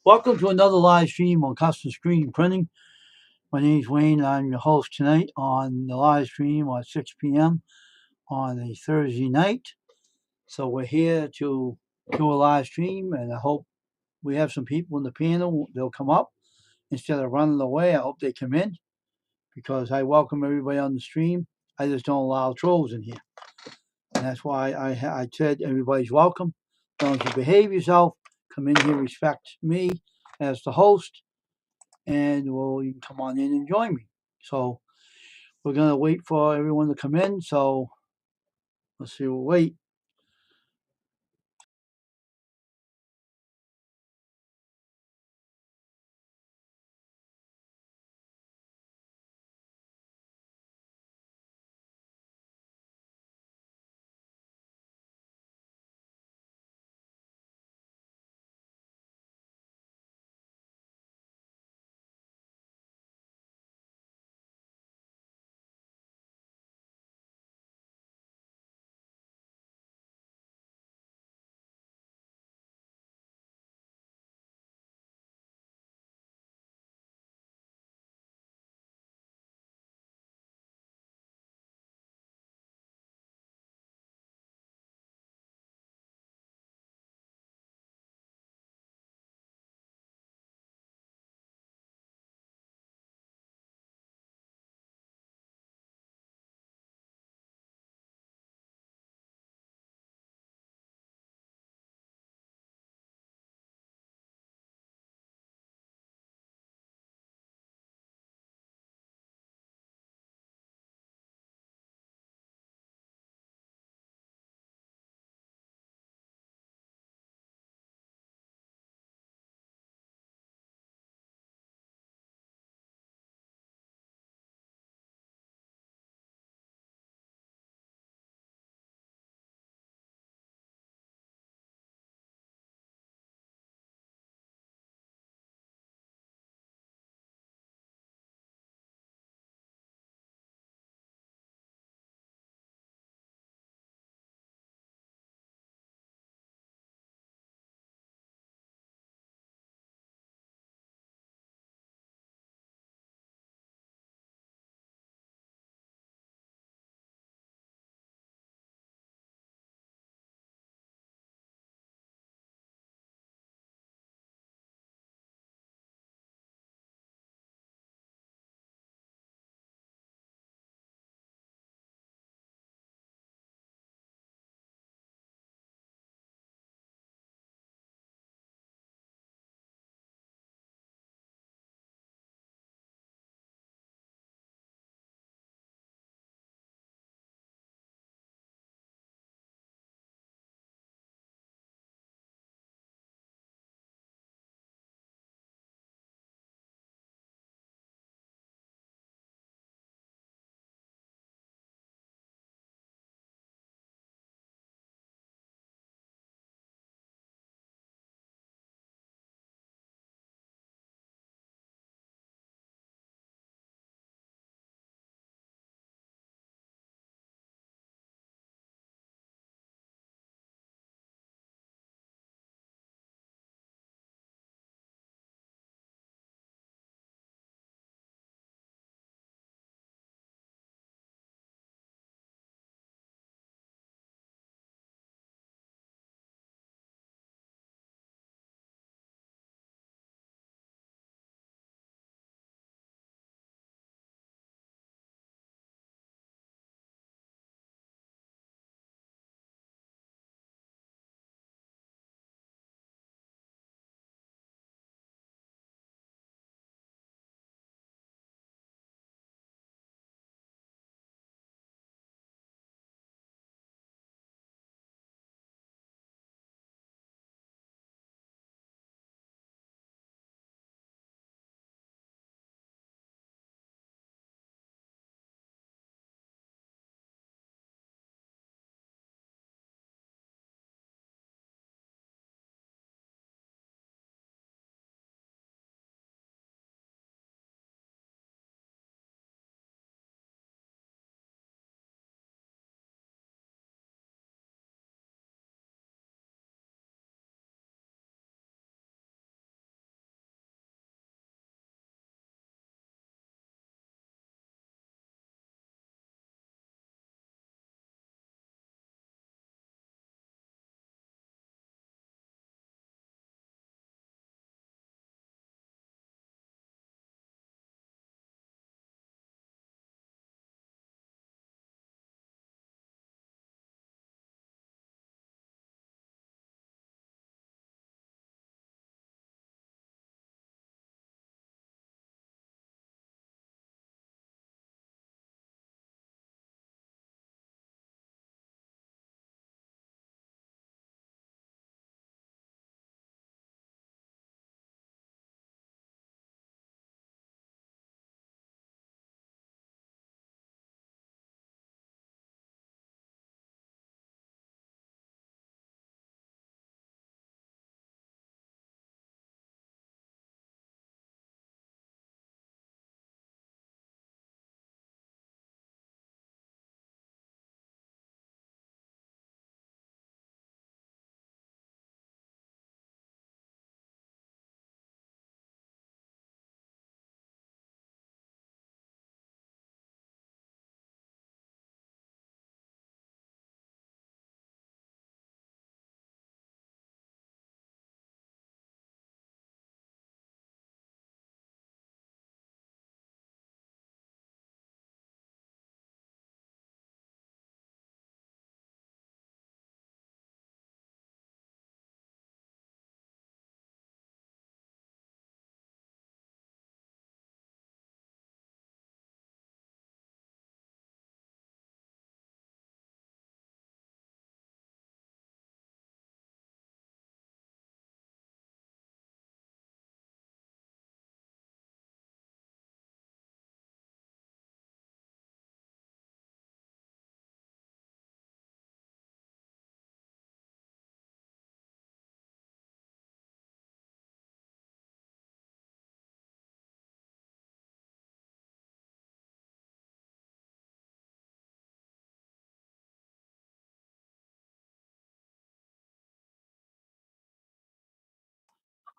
Welcome to another live stream on Custom Screen Printing. My name is Wayne, and I'm your host tonight on the live stream at 6 p.m. on a Thursday night. So we're here to do a live stream, and I hope we have some people in the panel. They'll come up instead of running away. I hope they come in because I welcome everybody on the stream. I just don't allow trolls in here, and that's why I said everybody's welcome. As long as you behave yourself, come in here, respect me as the host, and you can come on in and join me. So we're gonna wait for everyone to come in. So let's see. We'll wait.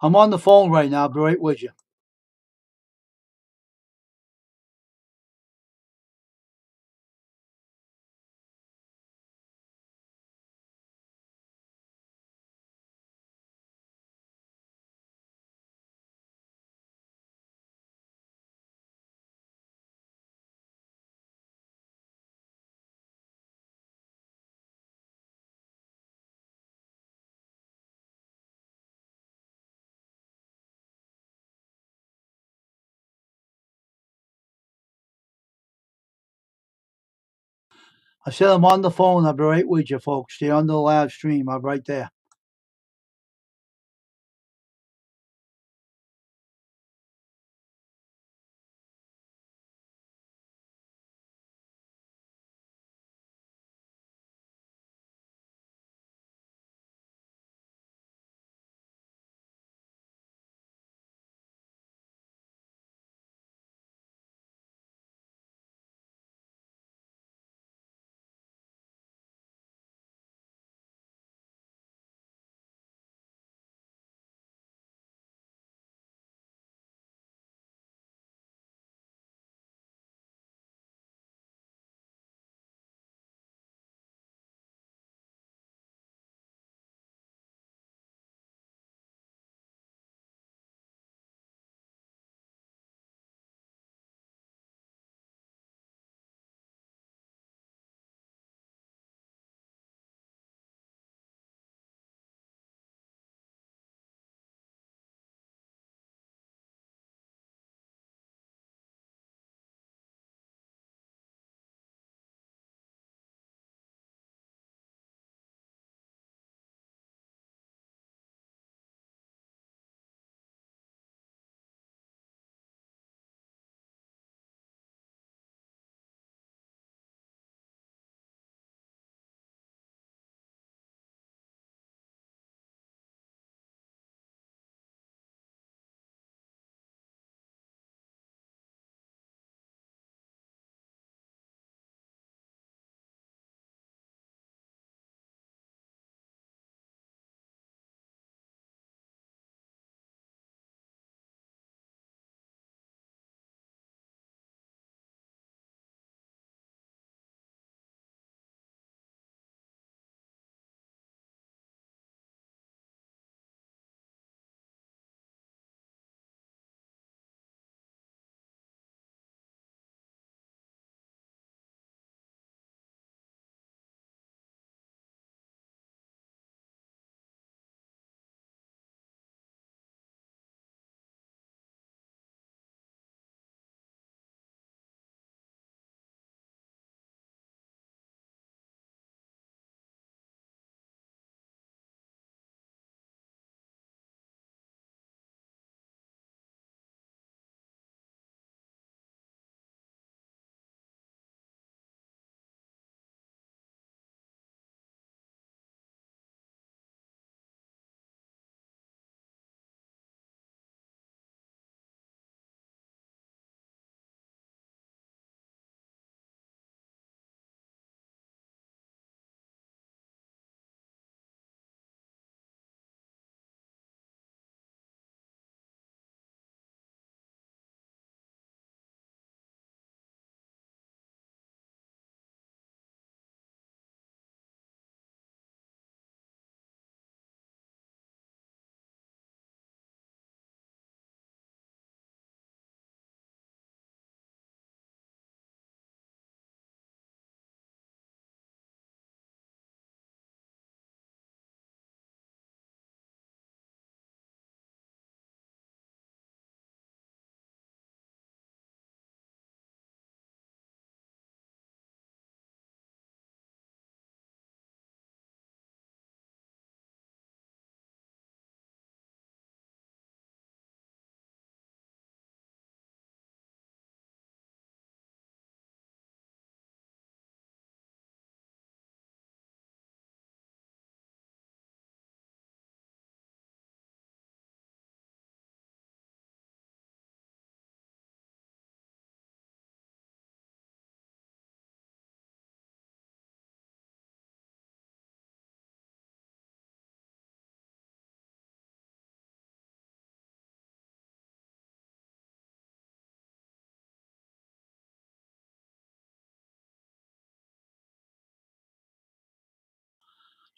I'm on the phone right now. I'll be right with you. I said I'm on the phone. I'll be right with you, folks. Stay on the live stream. I'm right there.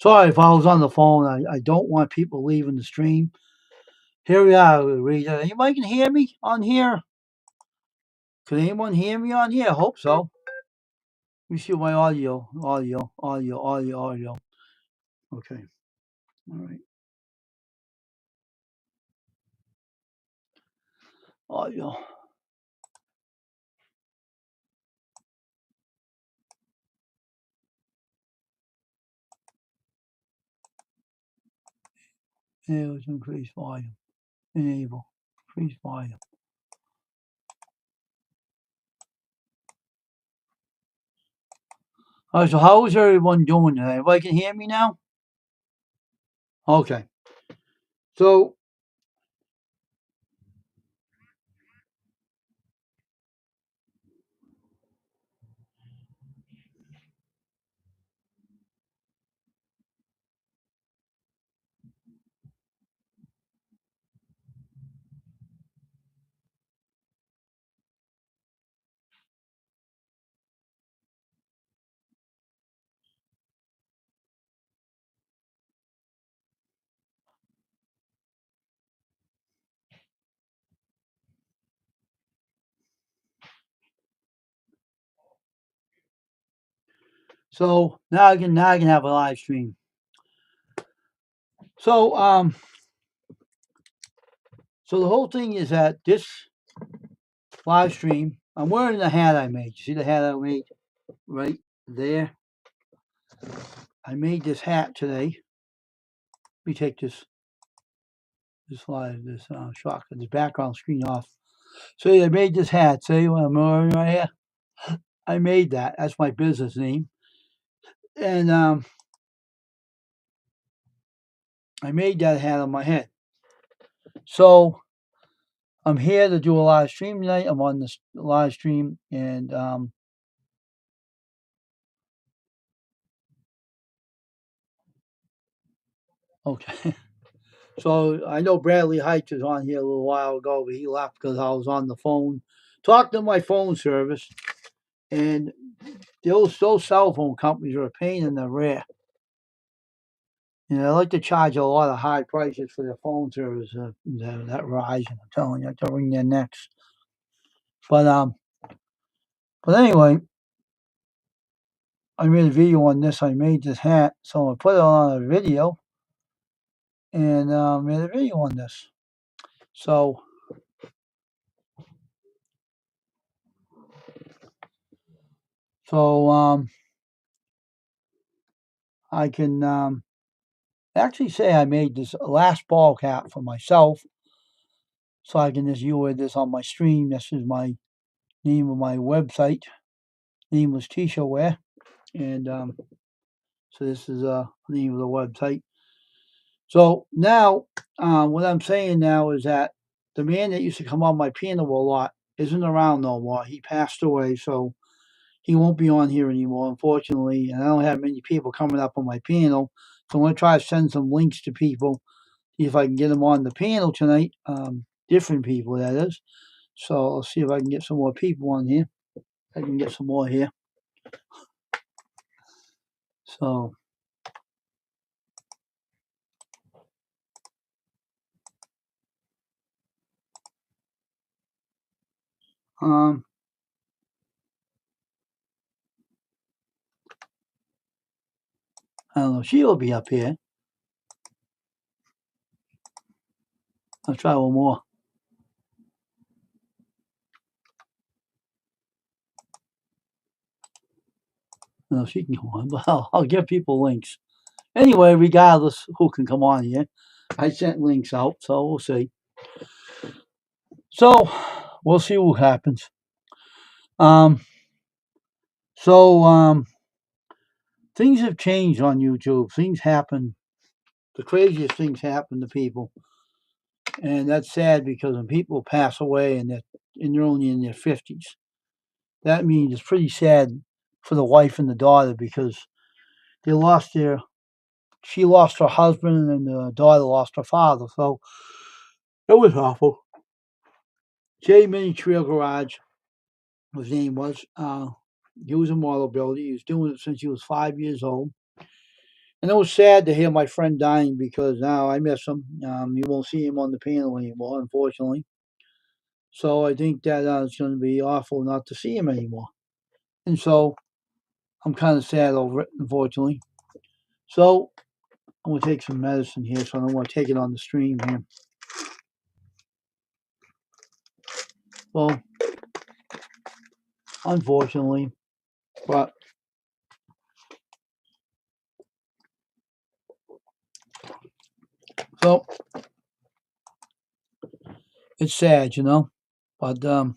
Sorry if I was on the phone. I don't want people leaving the stream. Here we are, Rita. Anybody can hear me on here? Can anyone hear me on here? I hope so. Let me see my audio. Audio. Okay. All right. Audio. Let's increase volume. Enable. Increase volume. All right, so how is everyone doing today? Everybody can hear me now? Okay. So now I can have a live stream. So so the whole thing is that this live stream, I'm wearing the hat I made. You see the hat I made right there? I made this hat today. Let me take this shotgun, this background screen off. So I made this hat. See what I'm wearing right here? I made that. That's my business name. And I made that hat on my head. So I'm here to do a live stream tonight. I'm on this live stream, and okay. So I know Bradley Heights was on here a little while ago, but he left because I was on the phone talking to my phone service, and those cell phone companies are a pain in the rear. You know, they like to charge a lot of high prices for their phone service. That Verizon, I'm telling you, to ring their necks. But anyway, I made a video on this. I made this hat, so I put it on a video and made a video on this. So I can actually say I made this last ball cap for myself, so I can just use this on my stream. This is my name of my website, Nameless T-shirt wear, and so this is the name of the website. So now, what I'm saying now is that the man that used to come on my panel a lot isn't around no more. He passed away, so he won't be on here anymore, unfortunately. And I don't have many people coming up on my panel, so I'm going to try to send some links to people, see if I can get them on the panel tonight. Different people, that is. So I'll see if I can get some more people on here. I can get some more here. So I don't know. She'll be up here. I'll try one more. No, she can come on, but I'll give people links. Anyway, regardless who can come on here, I sent links out, so we'll see. So we'll see what happens. So things have changed on YouTube. Things happen. The craziest things happen to people, and that's sad because when people pass away and they're only in their 50s, that means it's pretty sad for the wife and the daughter because they lost their. She lost her husband, and the daughter lost her father. So it was awful. J Mini Trail Garage, his name was. He was a model builder. He was doing it since he was 5 years old. And it was sad to hear my friend dying because now I miss him. You won't see him on the panel anymore, unfortunately. So I think that it's going to be awful not to see him anymore. And so I'm kind of sad over it, unfortunately. So I'm going to take some medicine here, so I don't want to take it on the stream here. Well, unfortunately, but so it's sad, you know. But so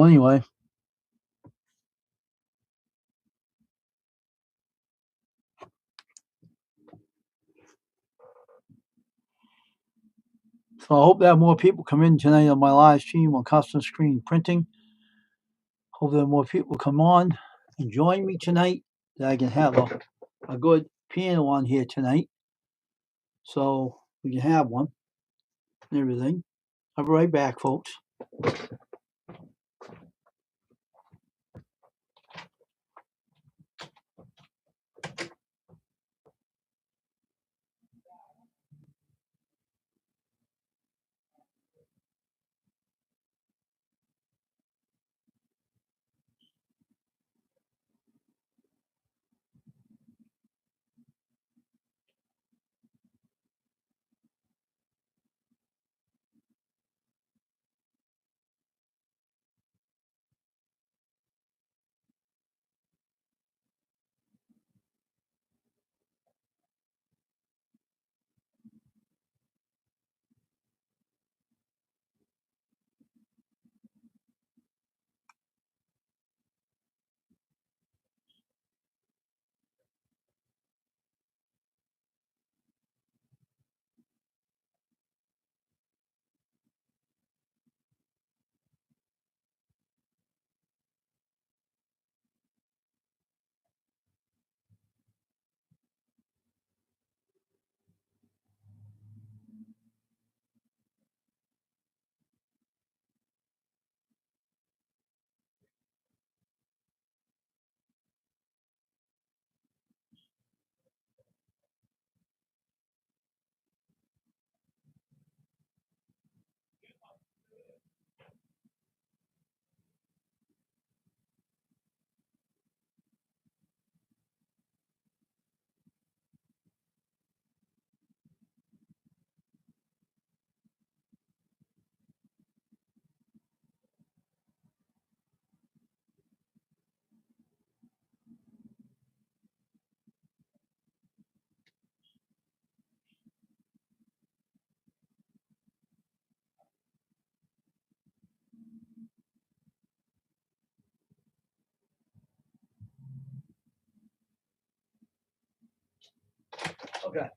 anyway, so I hope that more people come in tonight on my live stream on custom screen printing. Hope that more people come on and join me tonight. That I can have a good piano on here tonight, so we can have one and everything. I'll be right back, folks. Okay.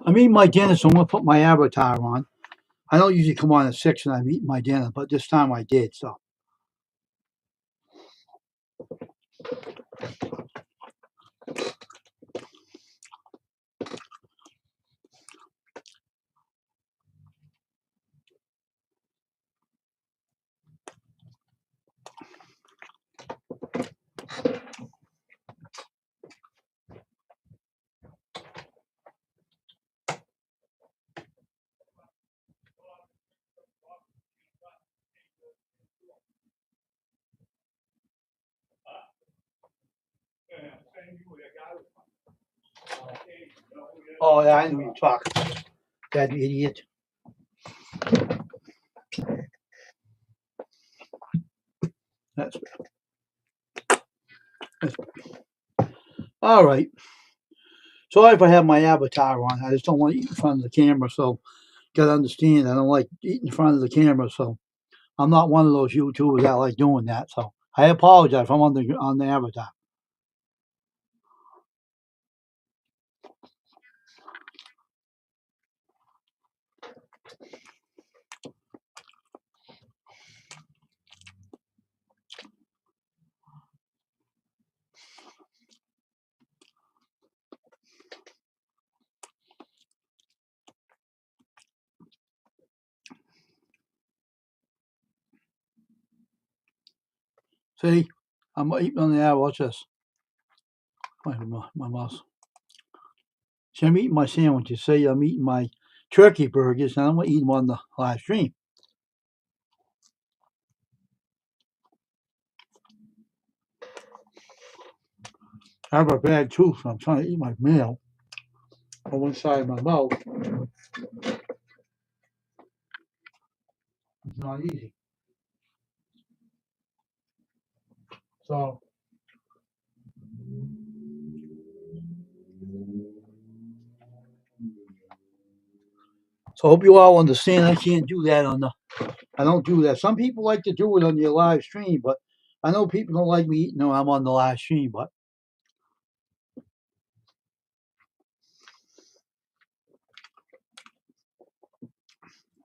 I'm eating my dinner, so I'm gonna put my avatar on. I don't usually come on at 6 when I'm eating my dinner, but this time I did. So oh yeah, I know you're talking. That idiot. That's all right. Sorry if I have my avatar on. I just don't want to eat in front of the camera. So you gotta understand, I don't like eating in front of the camera. So I'm not one of those YouTubers that like doing that. So I apologize if I'm on the avatar. See, I'm eating on the air. Watch this. My mouse. See, I'm eating my sandwiches. See, I'm eating my turkey burgers, and I'm going to eat them on the live stream. I have a bad tooth, so I'm trying to eat my meal on one side of my mouth. It's not easy. So, I hope you all understand. I can't do that on the. I don't do that. Some people like to do it on your live stream, but I know people don't like me eating when I'm on the live stream. But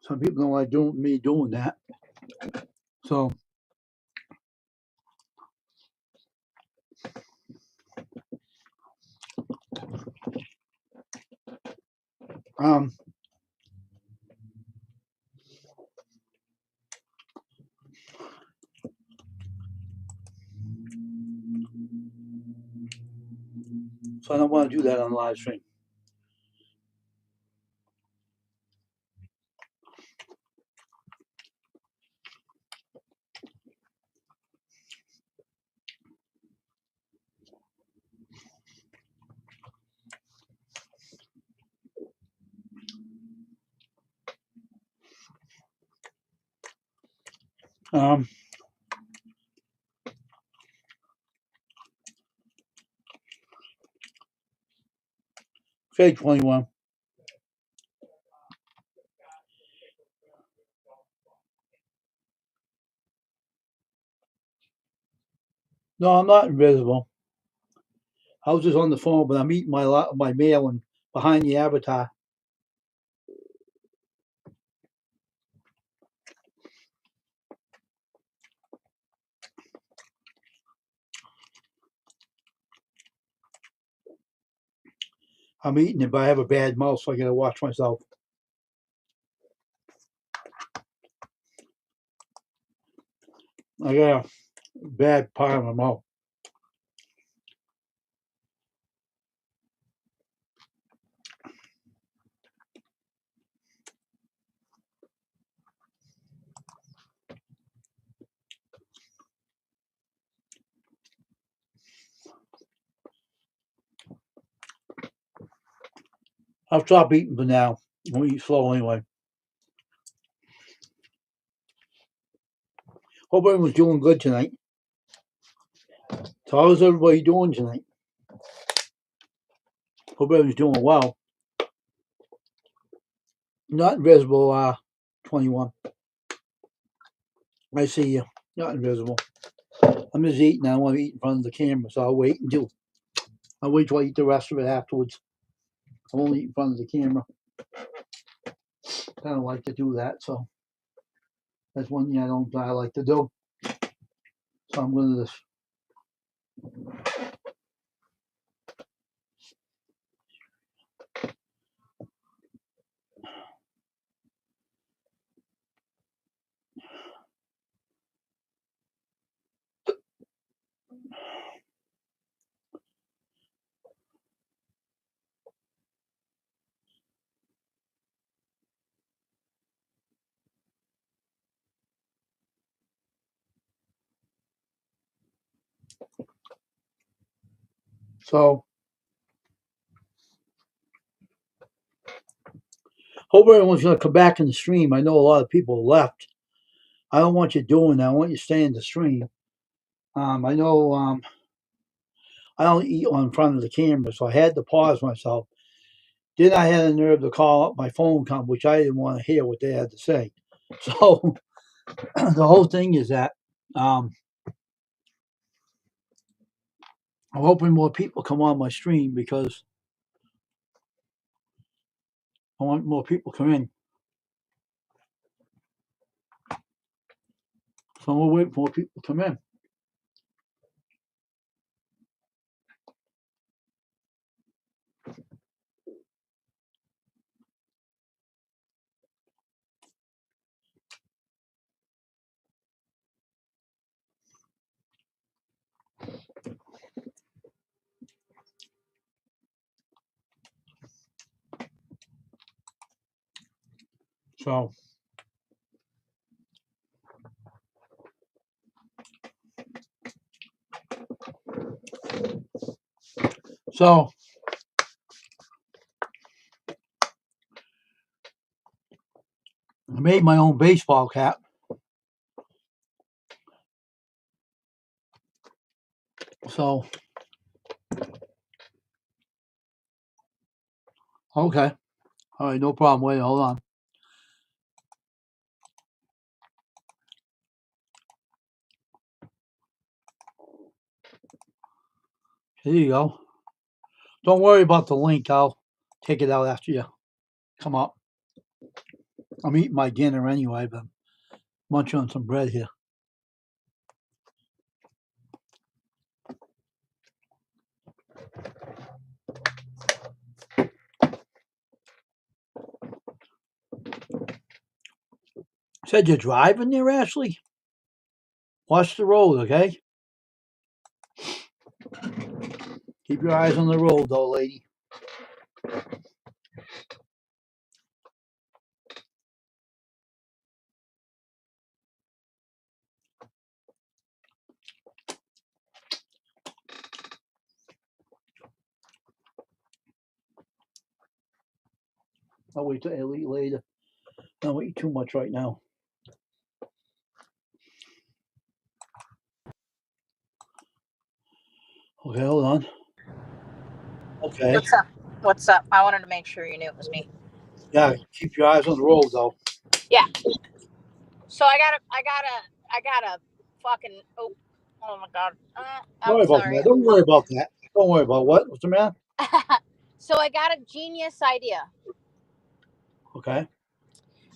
some people don't like me doing that. So, um, I don't want to do that on the live stream. Um, okay, 21. No, I'm not invisible. I was just on the phone, but I'm eating my mail and behind the avatar. I'm eating it, but I have a bad mouth, so I gotta watch myself. I got a bad part of my mouth. I'll stop eating for now. I'll eat slow anyway. Hope everyone's doing good tonight. So how's everybody doing tonight? Hope everyone's doing well. Not invisible, 21. I see you. Not invisible. I'm just eating. I want to eat in front of the camera, so I'll wait till I eat the rest of it afterwards. I won't eat in front of the camera. I don't like to do that, so that's one thing I like to do. So I'm gonna just. So hope everyone's gonna come back in the stream. I know a lot of people left. I don't want you doing that. I want you to stay in the stream. I know I don't eat on front of the camera, so I had to pause myself. Then I had the nerve to call up my phone company, which I didn't want to hear what they had to say. So the whole thing is that um, I'm hoping more people come on my stream because I want more people to come in. So we'll wait for more people to come in. So, so I made my own baseball cap. So, okay. All right, no problem. Wait, hold on. Here you go. Don't worry about the link. I'll take it out after you come up. I'm eating my dinner anyway, but I'm munching on some bread here. Said you're driving there, Ashley? Watch the road, okay? Keep your eyes on the road, though, lady. I'll wait till I eat later. Don't eat too much right now. Okay, hold on. Okay. What's up? What's up? I wanted to make sure you knew it was me. Yeah, keep your eyes on the road, though. Yeah. So I gotta fucking. Oh my god. Don't I'm worry about sorry. that. Don't worry about that. Don't worry about what? What's the matter? So I got a genius idea. Okay.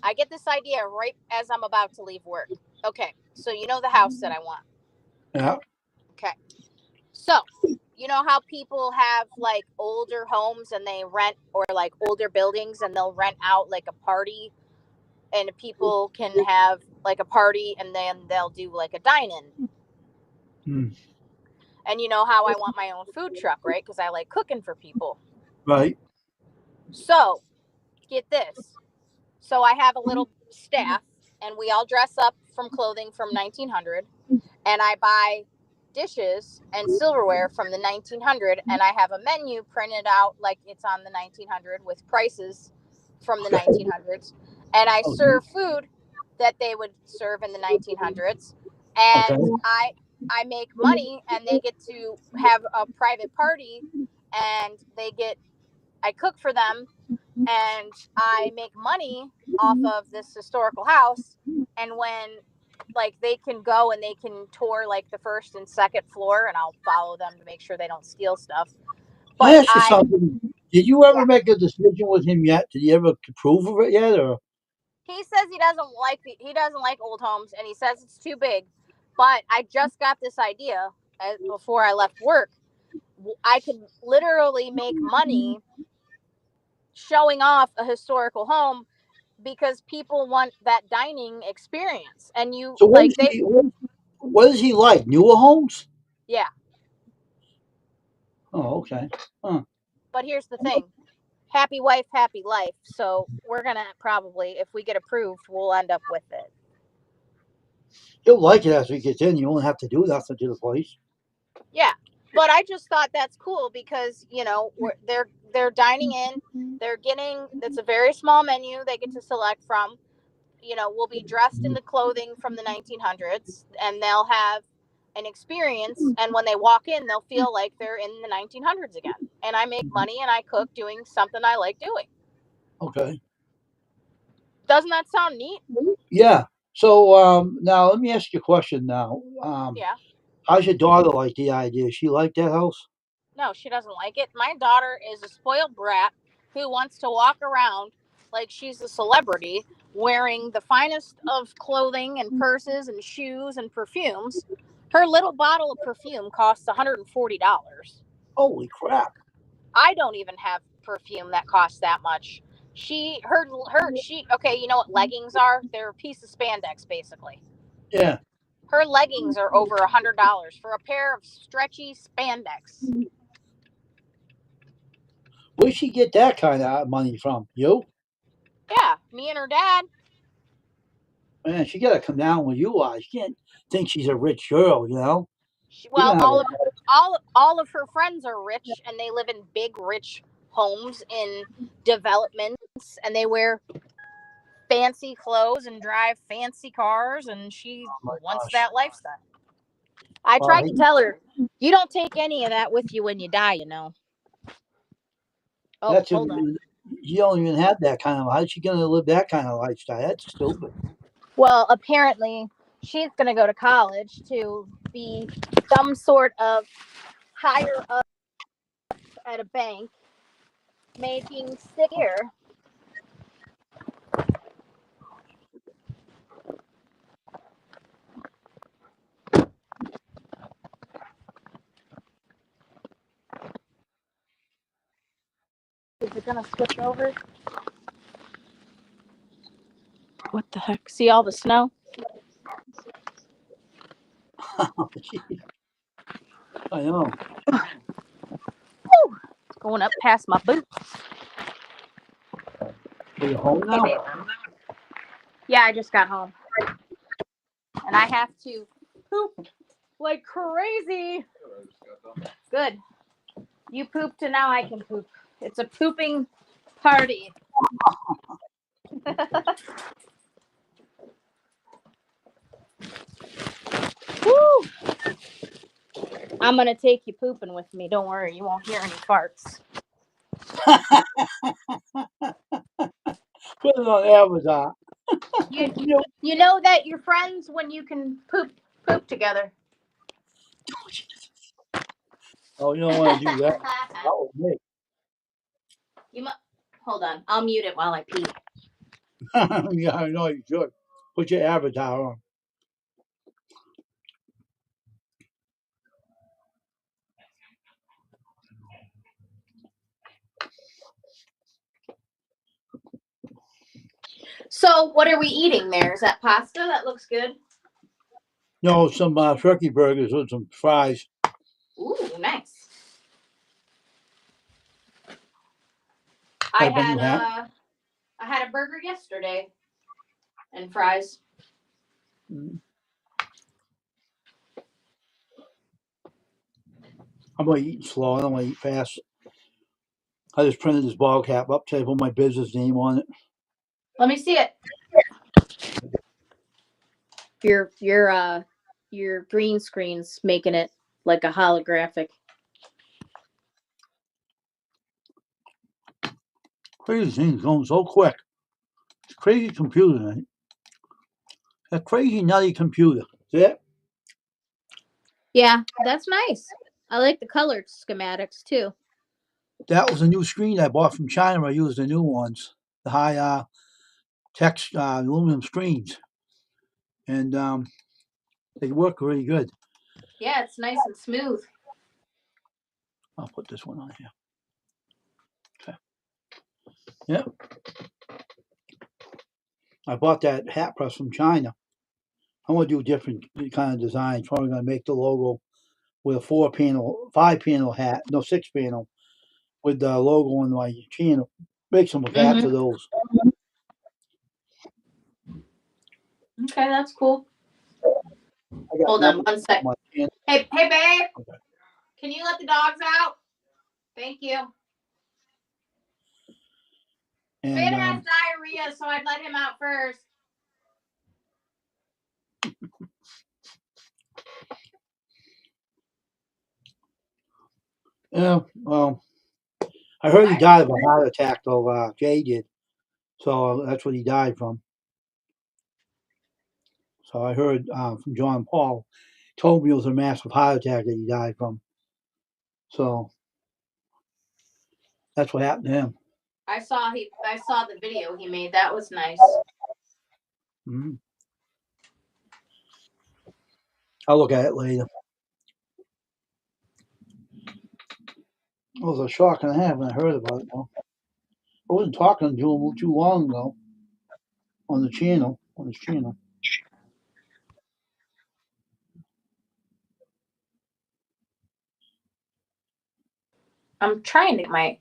I get this idea right as I'm about to leave work. Okay. So you know the house that I want. Yeah. Okay. So you know how people have like older homes and they rent, or like older buildings and they'll rent out like a party, and people can have like a party and then they'll do like a dine-in. Hmm. And you know how I want my own food truck, right? Because I like cooking for people. Right. So, get this. So, I have a little staff, and we all dress up from clothing from 1900, and I buy dishes and silverware from the 1900, and I have a menu printed out like it's on the 1900 with prices from the Okay. 1900s, and I Okay. serve food that they would serve in the 1900s, Okay. and I make money, and they get to have a private party, and I cook for them, and I make money off of this historical house. And when like they can go and they can tour like the first and second floor, and I'll follow them to make sure they don't steal stuff. Can I But ask you something? Did you ever yeah, make a decision with him yet? Did you ever approve of it yet? Or he says he doesn't like old homes, and he says it's too big. But I just got this idea before I left work. I could literally make money showing off a historical home because people want that dining experience, and you so like they what is he like? Newer homes? yeah. Oh, okay. Huh. But here's the thing: happy wife, happy life. So we're gonna probably, if we get approved, we'll end up with it. He'll like it as he gets in. You won't have to do nothing to the place. Yeah, but I just thought that's cool because they're dining in, they're getting, it's a very small menu they get to select from. Will be dressed in the clothing from the 1900s, and they'll have an experience, and when they walk in they'll feel like they're in the 1900s again, and I make money and I cook doing something I like doing. Okay. Doesn't that sound neat? Yeah. So now let me ask you a question. Now, Yeah. how's your daughter like the idea? She like that house? No, she doesn't like it. My daughter is a spoiled brat who wants to walk around like she's a celebrity, wearing the finest of clothing and purses and shoes and perfumes. Her little bottle of perfume costs $140. Holy crap! I don't even have perfume that costs that much. She okay, you know what leggings are? They're a piece of spandex basically. Yeah. Her leggings are over $100 for a pair of stretchy spandex. Where'd she get that kind of money from? You? Yeah, me and her dad. Man, she got to come down where you are. She can't think she's a rich girl, you know? You're Well, going to have all of her friends are rich, and they live in big, rich homes in developments, and they wear fancy clothes and drive fancy cars, and she oh my wants gosh. that lifestyle. I Well, tried to tell her, you don't take any of that with you when you die, you know. Oh, that's a, hold on. you don't even have that kind of, how's she going to live that kind of lifestyle? That's stupid. Well, apparently, she's going to go to college to be some sort of higher up at a bank, making 6 year. Is it going to switch over? What the heck? See all the snow? I know. Woo! It's going up past my boots. Are you home Hey, now? babe. Yeah, I just got home. And I have to poop like crazy. Good. You pooped and now I can poop. It's a pooping party. Woo! I'm going to take you pooping with me. Don't worry, you won't hear any farts. Put it on Amazon. You know that you're friends when you can poop together. Oh, you don't want to do that. That was me. Hold on. I'll mute it while I pee. Yeah, I know you should. Put your avatar on. So, what are we eating there? Is that pasta? That looks good. No, some turkey burgers with some fries. Ooh, nice. Got a new hat. I had a burger yesterday and fries. I'm going to eat slow. I don't want to eat fast. I just printed this ball cap up to put my business name on it. Let me see it. Your green screen's making it like a holographic. Crazy thing's going so quick. It's crazy computer, man. A crazy nutty computer. See it? Yeah, that's nice. I like the colored schematics too. That was a new screen I bought from China. I used the new ones, the high text aluminum screens, and they work really good. Yeah, it's nice and smooth. I'll put this one on here. Okay. Yep. I bought that hat press from China. I want to do different kind of designs. Probably going to make the logo with a 5 panel hat, no 6 panel, with the logo on my channel. Make some hats of those. Okay, that's cool. Hold on one sec. Hey, babe. Okay. Can you let the dogs out? Thank you. And Finn has diarrhea, so I'd let him out first. yeah, well, I heard he died of a heart attack, though. Jay did, so that's what he died from. So I heard from John Paul, told me it was a massive heart attack that he died from. So that's what happened to him. I saw the video he made. That was nice. Mm-hmm. I'll look at it later. It was a shock and a half when I heard about it, though. I wasn't talking to him too long ago on his channel. I'm trying to get my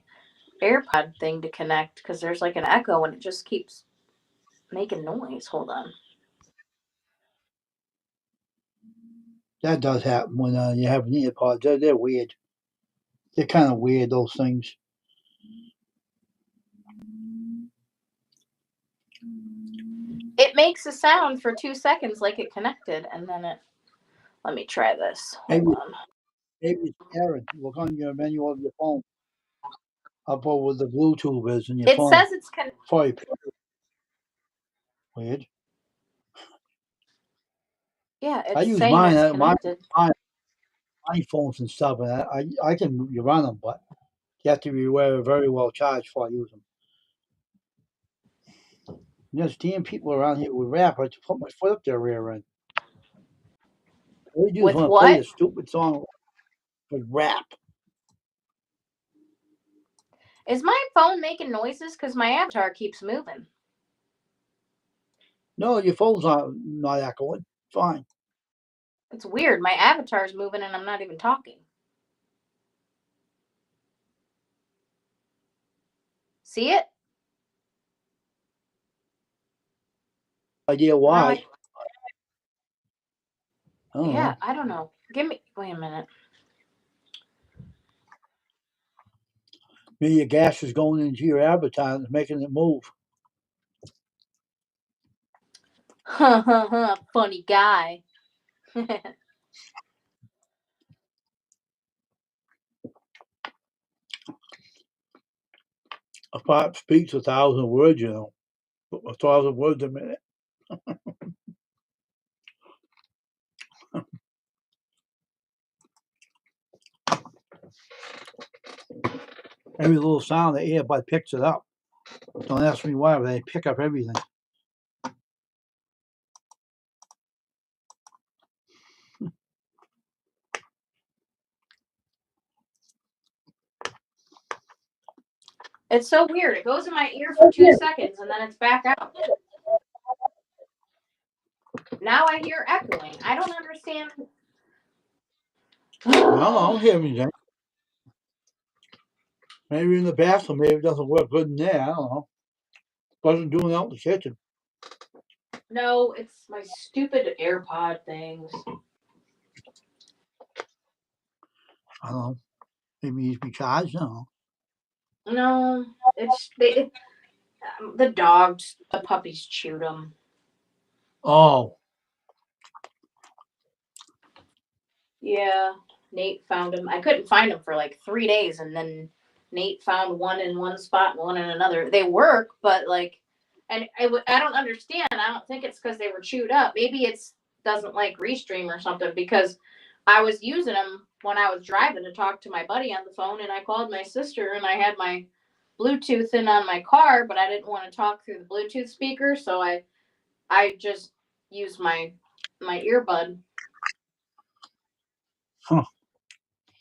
AirPod thing to connect because there's like an echo and it just keeps making noise. Hold on. That does happen when you have an earpod. They're weird. They're kind of weird, those things. It makes a sound for 2 seconds like it connected, and then it. Let me try this. Hold Maybe, on. maybe it's Aaron. Look on your menu of your phone. Up over the Bluetooth is in your It phone. says it's connected. Probably weird. Yeah, I it's use saying mine. it's My connected. iPhones and stuff, and I can run them, but you have to be very well charged before I use them. There's damn people around here with rap. I just put my foot up their rear end. All they do is With want to play what? a stupid song with rap. Is my phone making noises? Because my avatar keeps moving. No, your phone's not echoing. Fine. It's weird. My avatar's moving and I'm not even talking. See it? Idea why? I don't know. I don't know. Wait a minute. Maybe your gas is going into your avatar and making it move. Funny guy. A pot speaks 1,000 words, 1,000 words a minute. Every little sound the earbud picks it up. Don't ask me why, but they pick up everything. It's so weird. It goes in my ear for 2 seconds and then it's back out. Now I hear echoing. I don't understand. I don't hear anything. Maybe in the bathroom, maybe it doesn't work good in there. I don't know. Wasn't doing it out in the kitchen. No, it's my stupid AirPod things. I don't know. Maybe it needs to be charged. I don't know. No, it's the puppies chewed them. Oh. Yeah, Nate found them. I couldn't find them for like 3 days, and then Nate found one in one spot and one in another. They work, but like, and I don't understand. I don't think it's because they were chewed up. Maybe it's doesn't like Restream or something because I was using them when I was driving to talk to my buddy on the phone, and I called my sister, and I had my Bluetooth in on my car, but I didn't want to talk through the Bluetooth speaker, so I just used my earbud. Huh.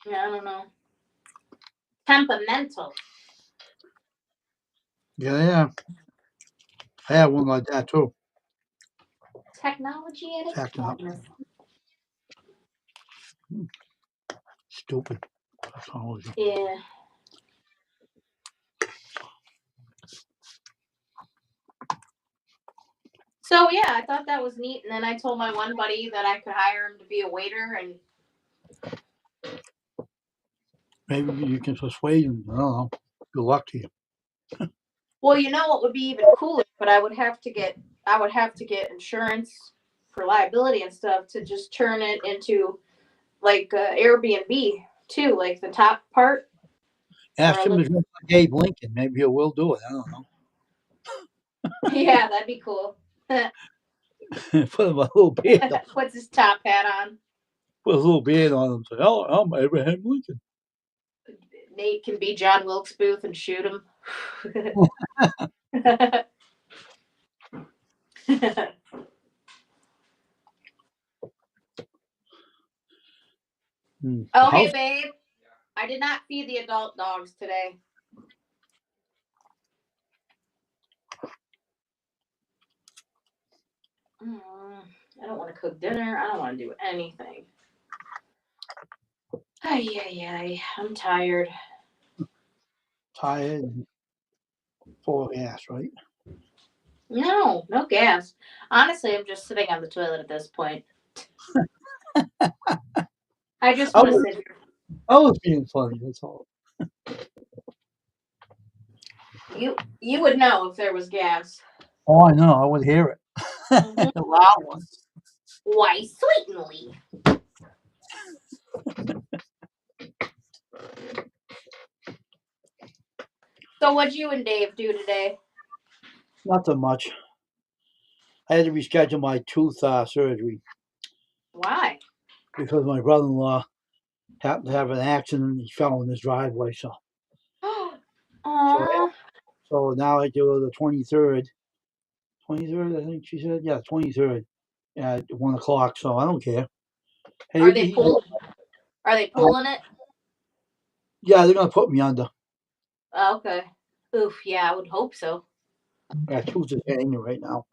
Yeah, I don't know. Temperamental. Yeah. I have one like that too. Technology at its Acting up. finest. Stupid technology. Yeah. So yeah, I thought that was neat, and then I told my one buddy that I could hire him to be a waiter, and Maybe you can persuade him. I don't know. Good luck to you. well, you know what would be even cooler, but I would have to get insurance for liability and stuff to just turn it into like Airbnb too, like the top part. Ask him to go like Abe Lincoln. Maybe he will do it. I don't know. Yeah, that'd be cool. Put him a little beard on. Puts his top hat on. Put a little beard on him. Say, "Oh, I'm Abraham Lincoln." Nate can be John Wilkes Booth and shoot him. Okay, babe. I did not feed the adult dogs today. I don't want to cook dinner. I don't want to do anything. Ay. I'm tired. tired and full of gas, right? No, no gas. Honestly, I'm just sitting on the toilet at this point. I just I want to was, sit here. I was being funny. That's all. You would know if there was gas. Oh, I know. I would hear it. Hmm. The loud one. Why, certainly. So, what'd you and Dave do today? Not so much. I had to reschedule my tooth surgery Why? because my brother-in-law happened to have an accident. And he fell in his driveway. So, Aww. so now I do the 23rd. 23rd, I think she said. Yeah, 23rd at 1 o'clock. So I don't care. Hey, Are they pull? Are they pulling it? yeah, they're gonna put me under. Oh, okay. Oof. Yeah, I would hope so. My tooth is hanging right now.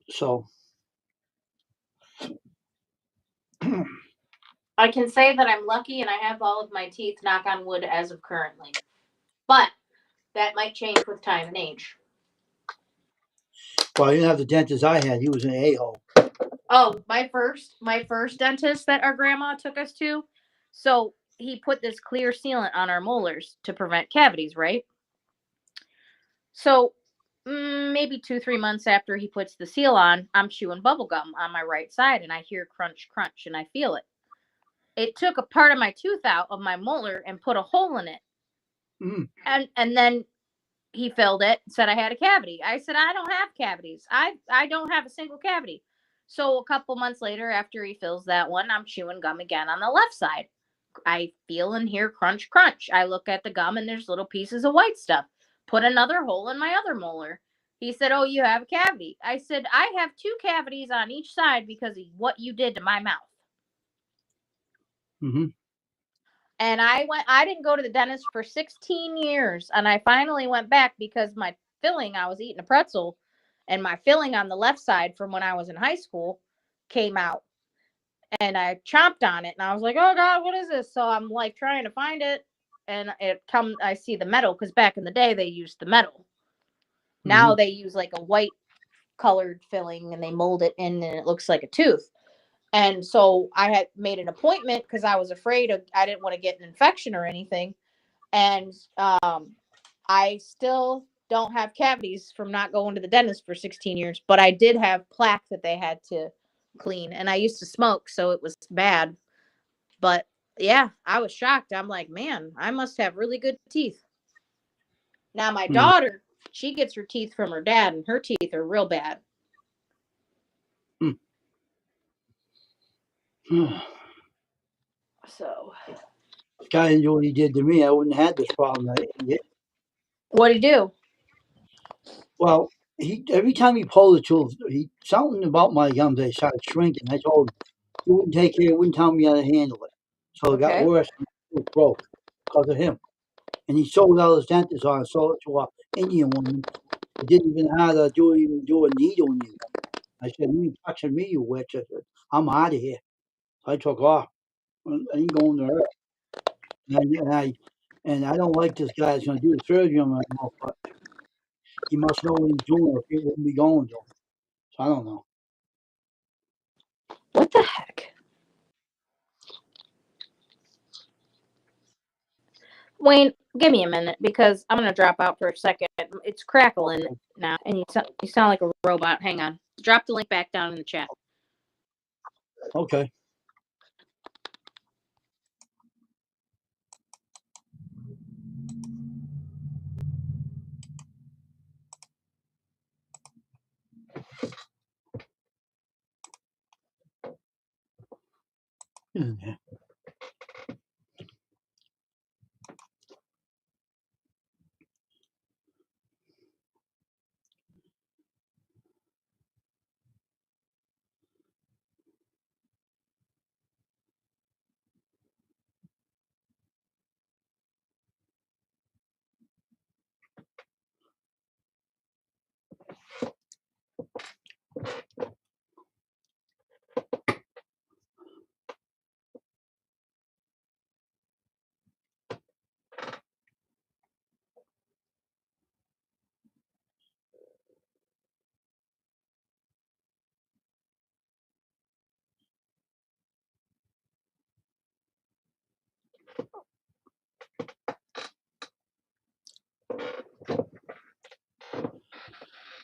So I can say that I'm lucky and I have all of my teeth, knock on wood, as of currently. But that might change with time and age. well, I didn't have the dentist I had. He was an a-hole. Oh, my first dentist that our grandma took us to. So he put this clear sealant on our molars to prevent cavities, right? So maybe 2, 3 months after he puts the seal on, I'm chewing bubble gum on my right side and I hear crunch, crunch, and I feel it. It took a part of my tooth out of my molar and put a hole in it. Mm. And then he filled it, said I had a cavity. I said, I don't have cavities. I don't have a single cavity. So a couple months later, after he fills that one, I'm chewing gum again on the left side. I feel and hear crunch, crunch. I look at the gum and there's little pieces of white stuff. Put another hole in my other molar. He said, oh, you have a cavity. I said, I have 2 cavities on each side because of what you did to my mouth. Mm-hmm. And I didn't go to the dentist for 16 years. And I finally went back because my filling, I was eating a pretzel, and my filling on the left side from when I was in high school came out. And I chomped on it and I was like, oh God, what is this? So I'm like trying to find it. And I see the metal because back in the day they used the metal. Mm-hmm. Now they use like a white colored filling and they mold it in and it looks like a tooth. And so I had made an appointment because I was afraid I didn't want to get an infection or anything. And I still don't have cavities from not going to the dentist for 16 years, but I did have plaque that they had to clean. And I used to smoke, so it was bad. But yeah, I was shocked. I'm like, man, I must have really good teeth. Now, my Mm. daughter, she gets her teeth from her dad, and her teeth are real bad. Mm. So, This guy didn't do what he did to me. I wouldn't have had this problem. what'd he do? Well, he every time he pulled the tooth, he something about my gums. They started shrinking. I told him he wouldn't take care. He wouldn't tell me how to handle it. So it got Okay. worse. And the tooth broke because of him. And he sold out his dentist on. Sold it to a Indian woman. He didn't even know how to even do a needle in you. I said, "You ain't touching me, you witch." I said, "I'm out of here." So I took off. I ain't going to her. And I don't like this guy that's going to do the surgery on my mouth, but he must know what he's doing or he wouldn't be going to him. So I don't know. What the heck? Wayne, give me a minute because I'm gonna drop out for a second. It's crackling now, and you sound like a robot. Hang on. Drop the link back down in the chat. Okay. Yeah.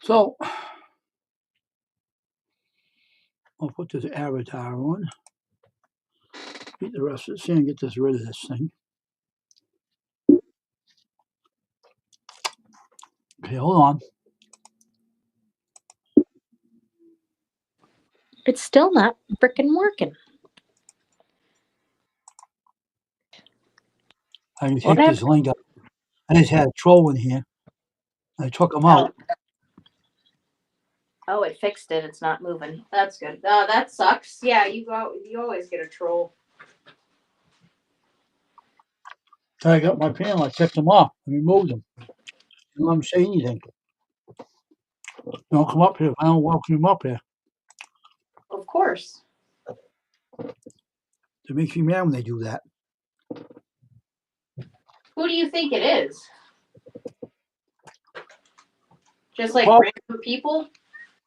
So I'll put this avatar on. Beat the rest of this in and get rid of this thing. Okay, hold on. It's still not frickin' working. I can take this link up. I just had a troll in here. I took him out. Oh, it fixed it. It's not moving. That's good. That sucks. Yeah, you always get a troll. So I got my panel. I checked them off. I removed them. Don't let them say anything. Don't come up here. I don't welcome them up here. Of course. It makes me mad when they do that. Who do you think it is? Just like Well, random people?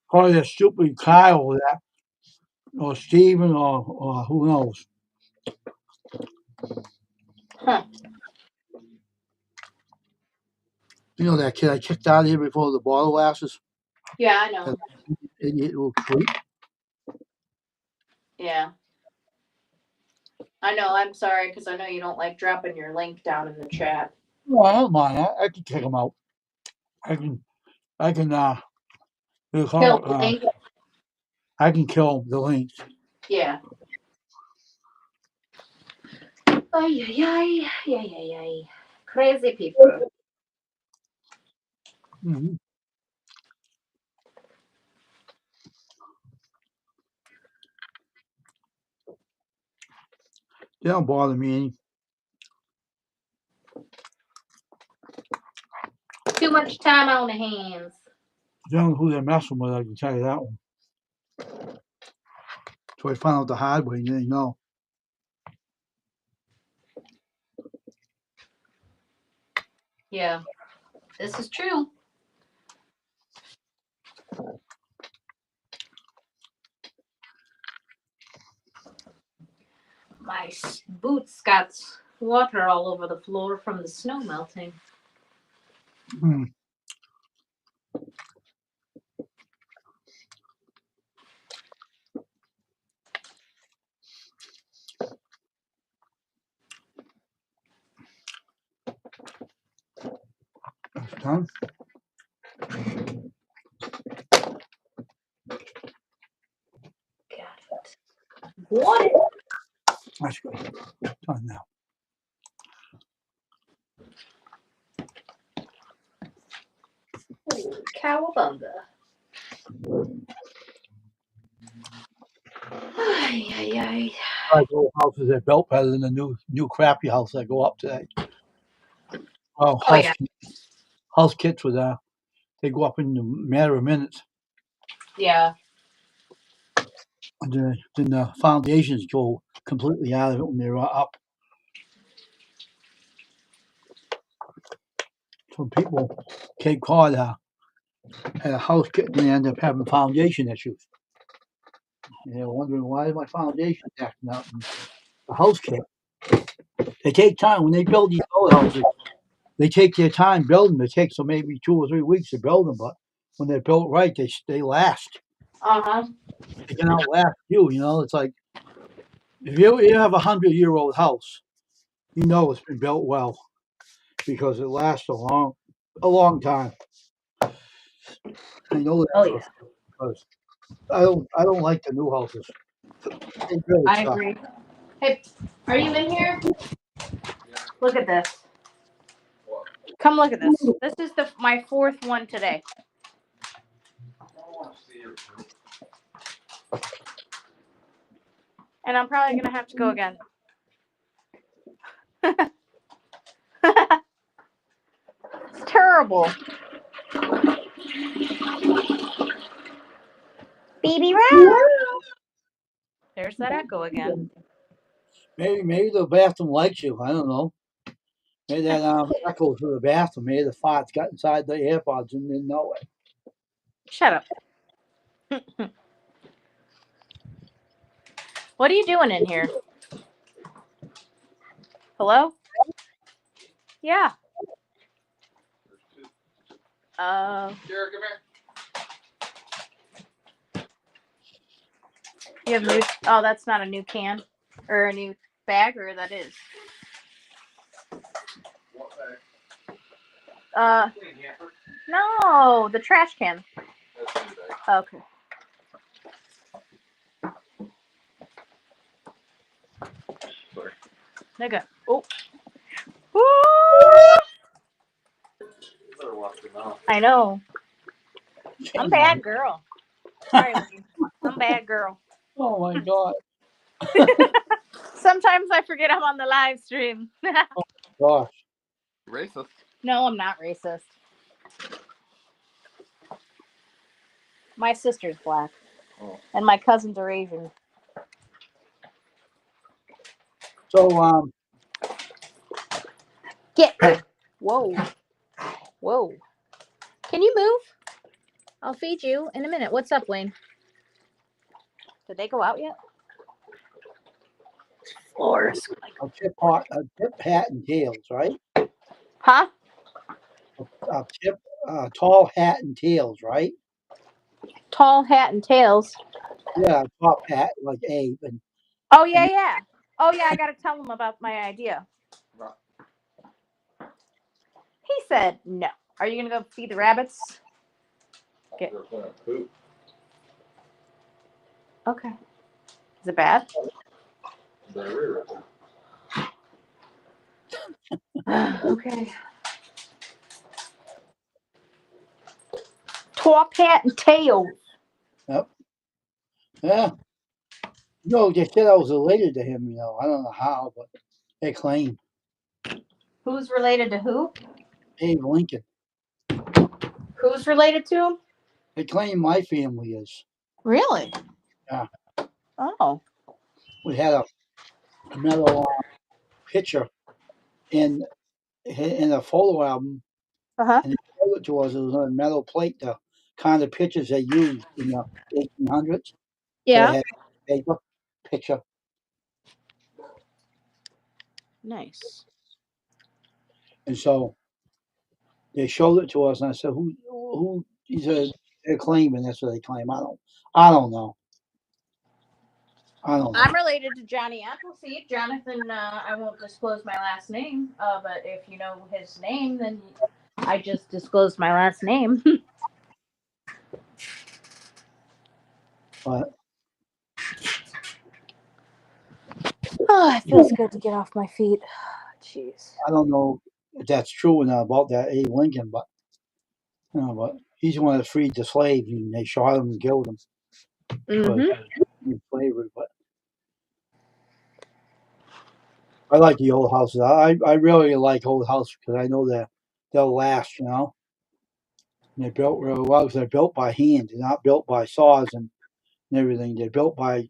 Probably that stupid Kyle or that, or Steven, or who knows. Huh. You know that kid I kicked out of here before the bottle glasses? Yeah, I know. That idiot little creep. Yeah. I know. I'm sorry because I know you don't like dropping your link down in the chat. No, I don't mind. I can kick him out. I can Kill the link. I can kill the links. Yeah. Ay, ay, ay, ay, ay, ay. Crazy people. Mm-hmm. They don't bother me any. Too much time on the hands. I don't know who they're messing with, I can tell you that one. So I found out the hard way, you didn't know. Yeah. This is true. My boots got water all over the floor from the snow melting. Hmm. That's done. Got it. What? That's good. Done now. Ooh, cowabunga. Ay, ay, ay. I like old houses that built better than the new crappy house that go up today. Well, Oh, yeah. house kits with they go up in a matter of minutes. Yeah. And then the foundations go completely out of it when they're up. Some people, Cape Cod, had a house kit and they ended up having foundation issues. And they're wondering why is my foundation acting up? And the house kit. They take time when they build these old houses. They take their time building them. It takes them maybe 2 or 3 weeks to build them, but when they're built right, they last. Uh-huh. They can outlast you. You know, it's like if you have 100-year-old house, you know it's been built well because it lasts a long time. I know that Oh, yeah. because I don't like the new houses. They really I suck. agree. Hey, are you in here? Look at this. Come look at this. This is my fourth one today. And I'm probably going to have to go again. It's terrible. Baby Ralph. There's that echo again. Maybe the bathroom likes you. I don't know. Maybe that echo through the bathroom. Maybe the farts got inside the AirPods and didn't know it. Shut up. What are you doing in here? Hello? Yeah. Jared, come here. You have new. Oh, that's not a new can or a new bag, or that is. What bag? No, the trash can. That's a new bag. Okay. Sorry. Nigga. Oh. Woo! You better watch your mouth. I know. I'm a bad Shame. girl. Sorry, Wayne. I'm a bad girl. Oh my God. Sometimes I forget I'm on the live stream. Gosh. Racist. No, I'm not racist. My sister's black. Oh. And my cousins are Asian. So Get. Whoa. Whoa. Can you move? I'll feed you in a minute. What's up, Wayne? Did they go out yet? Floors. a tip hat and tails, right? Huh? A tip tall hat and tails, right? Tall hat and tails. Yeah, top hat like Abe and Oh, yeah, yeah. Oh, yeah, I got to tell him about my idea. Right. He said no. Are you going to go feed the rabbits? Okay. They're playing poop. Okay. Is it bad? They're Okay. Top hat and tails. yeah. No, they said I was related to him. I don't know how, but they claim Who's related to who? Abe Lincoln. Who's related to him? They claim my family is. Really? Yeah. Oh. We had a metal picture in a photo album, Uh-huh. and they showed it to us. It was on a metal plate, the kind of pictures they used in the 1800s. So Yeah. they had paper picture, Nice. and so they showed it to us. And I said, "Who?" He said, "They're claiming that's what they claim." I don't know. I don't know. I'm related to Johnny Appleseed. Jonathan, I won't disclose my last name, but if you know his name, then I just disclosed my last name. But Oh, it feels good to get off my feet. Jeez. I don't know if that's true or not about that Abe Lincoln. But he's the one that freed the slaves, and they shot him and killed him because in slavery. But I like the old houses. I really like old houses because I know that they'll last. And they're built really well because they're built by hand. They're not built by saws and everything. They're built by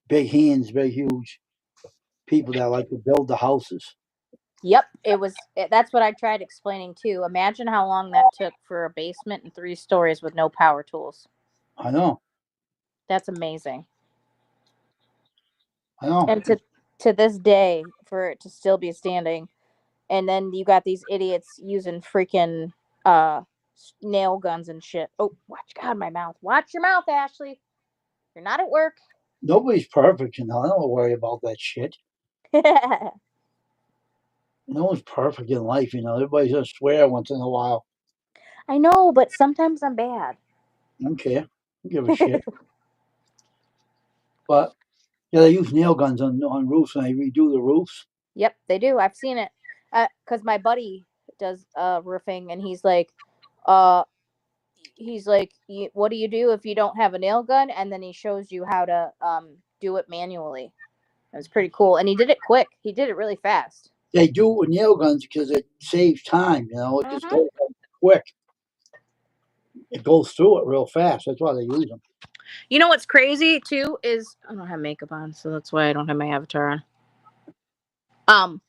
big hands, big, huge people that like to build the houses. Yep, that's what I tried explaining too. Imagine how long that took for a basement and 3 stories with no power tools. I know. That's amazing. I know. And to this day, for it to still be standing, and then you got these idiots using freaking nail guns and shit. Oh, watch God, my mouth. Watch your mouth, Ashley. You're not at work. Nobody's perfect. I don't worry about that shit. No one's perfect in life. Everybody's gonna swear once in a while. I know, but sometimes I'm bad. I don't care. I don't give a shit. But yeah, they use nail guns on roofs and they redo the roofs. Yep, they do. I've seen it. Cause my buddy does roofing, and he's like, what do you do if you don't have a nail gun? And then he shows you how to do it manually. It was pretty cool, and he did it quick. He did it really fast. They do it with nail guns because it saves time. It just Mhm. goes quick. It goes through it real fast. That's why they use them. You know what's crazy too is I don't have makeup on, so that's why I don't have my avatar on.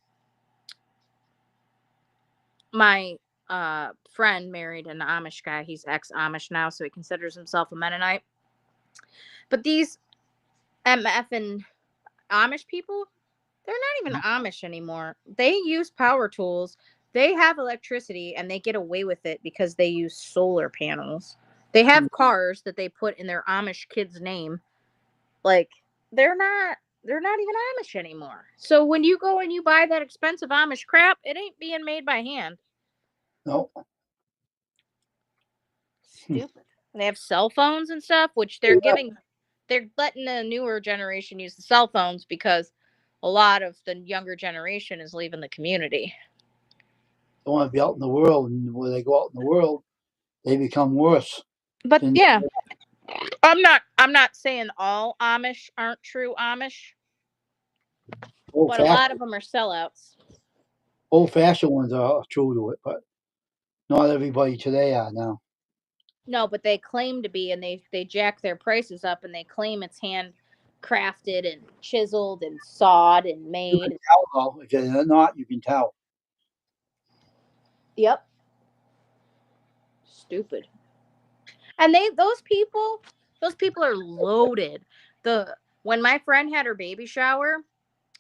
My friend married an Amish guy. He's ex-Amish now, so he considers himself a Mennonite. But these MF and Amish people, they're not even Amish anymore. They use power tools. They have electricity, and they get away with it because they use solar panels. They have cars that they put in their Amish kid's name. Like, they're not even Amish anymore. So when you go and you buy that expensive Amish crap, it ain't being made by hand. No. Stupid. They have cell phones and stuff, which they're letting the newer generation use the cell phones because a lot of the younger generation is leaving the community. They want to be out in the world, and when they go out in the world, they become worse. But than yeah, I'm not saying all Amish aren't true Amish, old but a fashioned. lot of them are sellouts. Old fashioned ones are true to it, but not everybody today are now. No, but they claim to be, and they jack their prices up, and they claim it's handcrafted and chiseled and sawed and You made. can tell though. If they're not, you can tell. Yep. Stupid. And those people are loaded. When my friend had her baby shower,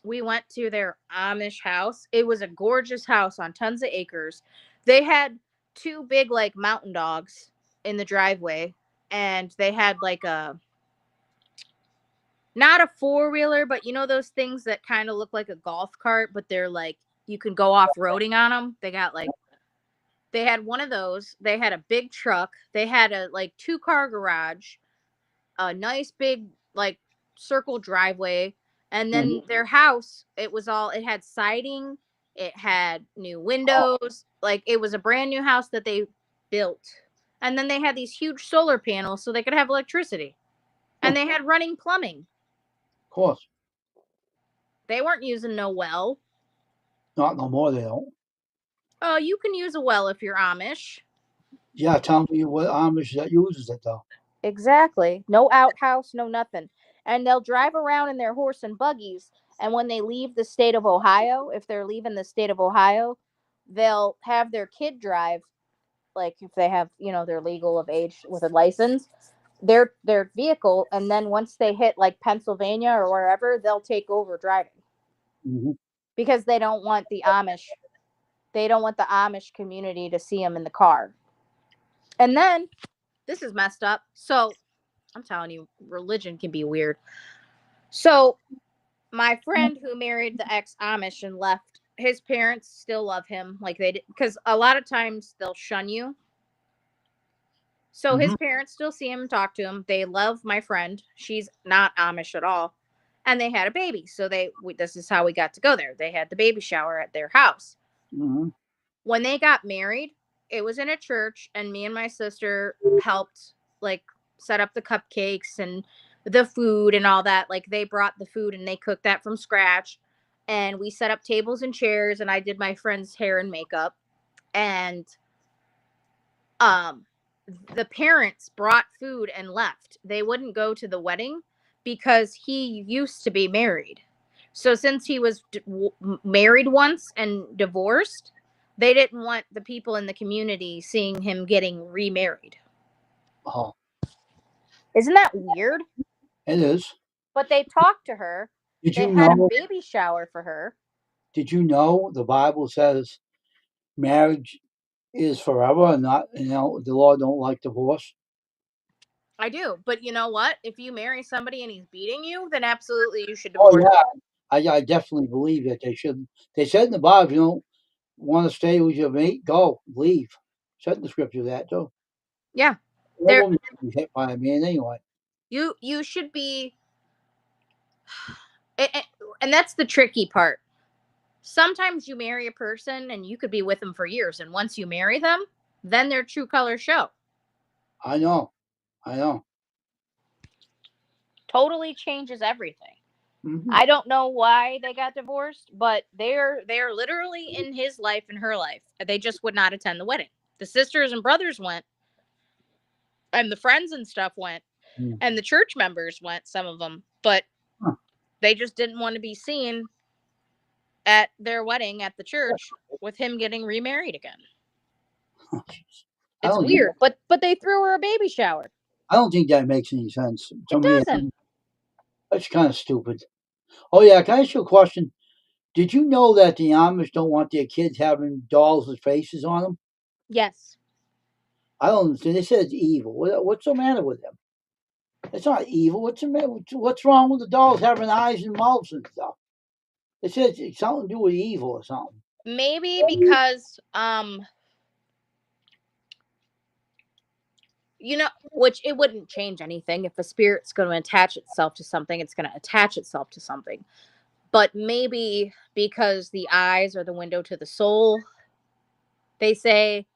we went to their Amish house. It was a gorgeous house on tons of acres. They had two big like mountain dogs in the driveway, and they had like not a four-wheeler, but you know those things that kind of look like a golf cart, but they're like you can go off-roading on them. They had one of those. They had a big truck. They had a like two-car garage, a nice big like circle driveway, and then their house, it had siding, it had new windows, like it was a brand new house that they built. And then they had these huge solar panels so they could have electricity. And they had running plumbing. Of course. They weren't using no well. Not no more, they don't. Oh, you can use a well if you're Amish. Yeah, tell me what Amish that uses it though. Exactly. No outhouse, no nothing. And they'll drive around in their horse and buggies. And when they leave the state of Ohio, if they're leaving the state of Ohio, they'll have their kid drive, like if they have, they're legal of age with a license, their vehicle. And then once they hit like Pennsylvania or wherever, they'll take over driving. Mm-hmm. Because they don't want the Amish community to see them in the car. And then this is messed up. So I'm telling you, religion can be weird. So my friend who married the ex-Amish and left, his parents still love him. Like they did, because a lot of times they'll shun you. So his parents still see him and talk to him. They love my friend. She's not Amish at all. And they had a baby. So this is how we got to go there. They had the baby shower at their house. Mm-hmm. When they got married, it was in a church, and me and my sister helped like set up the cupcakes and the food and all that. Like they brought the food and they cooked that from scratch, and we set up tables and chairs, and I did my friend's hair and makeup. And the parents brought food and left. They wouldn't go to the wedding because he used to be married. So since he was married once and divorced, they didn't want the people in the community seeing him getting remarried. Oh, Isn't that weird? it is. But they talked to her. Did They you had know? a baby shower for her. Did you know the Bible says marriage is forever, and not the Lord don't like divorce? I do, but you know what? If you marry somebody and he's beating you, then absolutely you should Oh divorce. yeah, I definitely believe that they should. They said in the Bible, if you don't want to stay with your mate, go, leave. Said in the scripture that too. Yeah, No woman should be hit by a man anyway. you should be, and that's the tricky part. Sometimes you marry a person and you could be with them for years, and once you marry them, then their true colors show. I know. Totally changes everything. Mm-hmm. I don't know why they got divorced, but they're literally in his life and her life. They just would not attend the wedding. The sisters and brothers went, and the friends and stuff went, and the church members went, some of them, but they just didn't want to be seen at their wedding at the church with him getting remarried again. It's weird, but they threw her a baby shower. I don't think that makes any sense. It doesn't. That's kind of stupid. Oh yeah, can I ask you a question? Did you know that the Amish don't want their kids having dolls with faces on them? Yes. I don't understand. They said it's evil. What's the matter with them? It's not evil. What's wrong with the dolls having eyes and mouths and stuff? It says it's something to do with evil or something. Maybe because which it wouldn't change anything. If a spirit's going to attach itself to something, it's going to attach itself to something. But maybe because the eyes are the window to the soul, they say,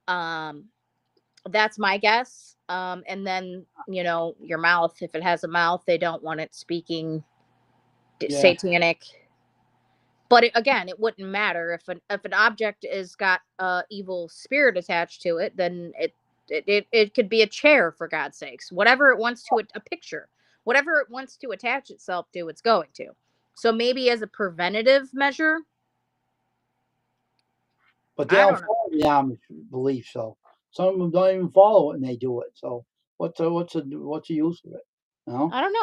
that's my guess. And then, your mouth, if it has a mouth, they don't want it speaking satanic. But again, it wouldn't matter if an object is got evil spirit attached to it, then it could be a chair, for God's sakes. Whatever it wants to, a picture, whatever it wants to attach itself to, it's going to. So maybe as a preventative measure. But they don't follow the Amish belief, so some of them don't even follow it, and they do it. So what's the use of it? I don't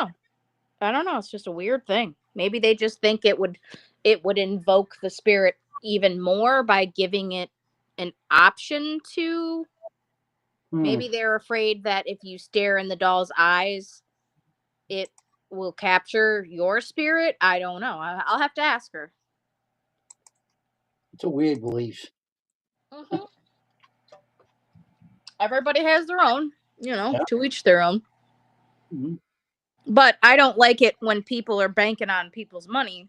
know. It's just a weird thing. Maybe they just think it would invoke the spirit even more by giving it an option to. Maybe they're afraid that if you stare in the doll's eyes, it will capture your spirit. I don't know. I'll have to ask her. It's a weird belief. Mm-hmm. Everybody has their own, to each their own. Mm-hmm. But I don't like it when people are banking on people's money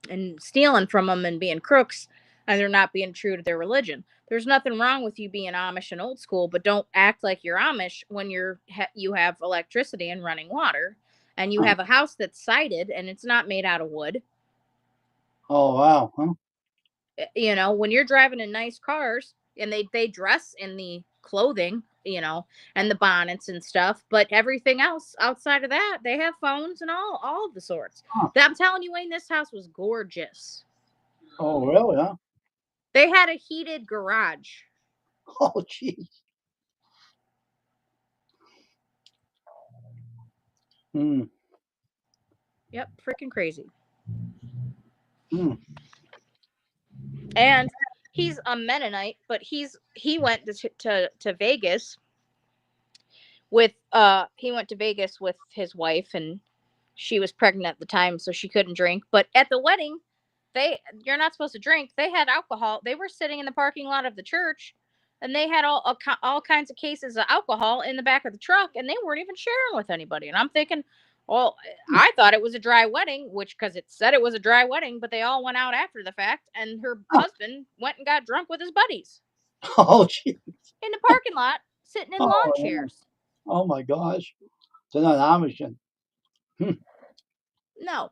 and stealing from them and being crooks, and they're not being true to their religion. There's nothing wrong with you being Amish and old school, but don't act like you're Amish when you have electricity and running water, and you have a house that's sided and it's not made out of wood. Oh wow! Huh? When you're driving in nice cars and they dress in the clothing, and the bonnets and stuff, but everything else outside of that, they have phones and all of the sorts. I'm telling you, Wayne, this house was gorgeous. Oh really? Huh? They had a heated garage. Oh jeez. Yep, freaking crazy. Mm. And he's a Mennonite, but he went to Vegas with his wife, and she was pregnant at the time, so she couldn't drink. But at the wedding, you're not supposed to drink. They had alcohol. They were sitting in the parking lot of the church, and they had all kinds of cases of alcohol in the back of the truck, and they weren't even sharing with anybody. And I'm thinking, well, I thought it was a dry wedding, because it said it was a dry wedding, but they all went out after the fact, and her husband went and got drunk with his buddies. Oh jeez. In the parking lot, sitting in lawn chairs. Oh my gosh. They're not Amish. No.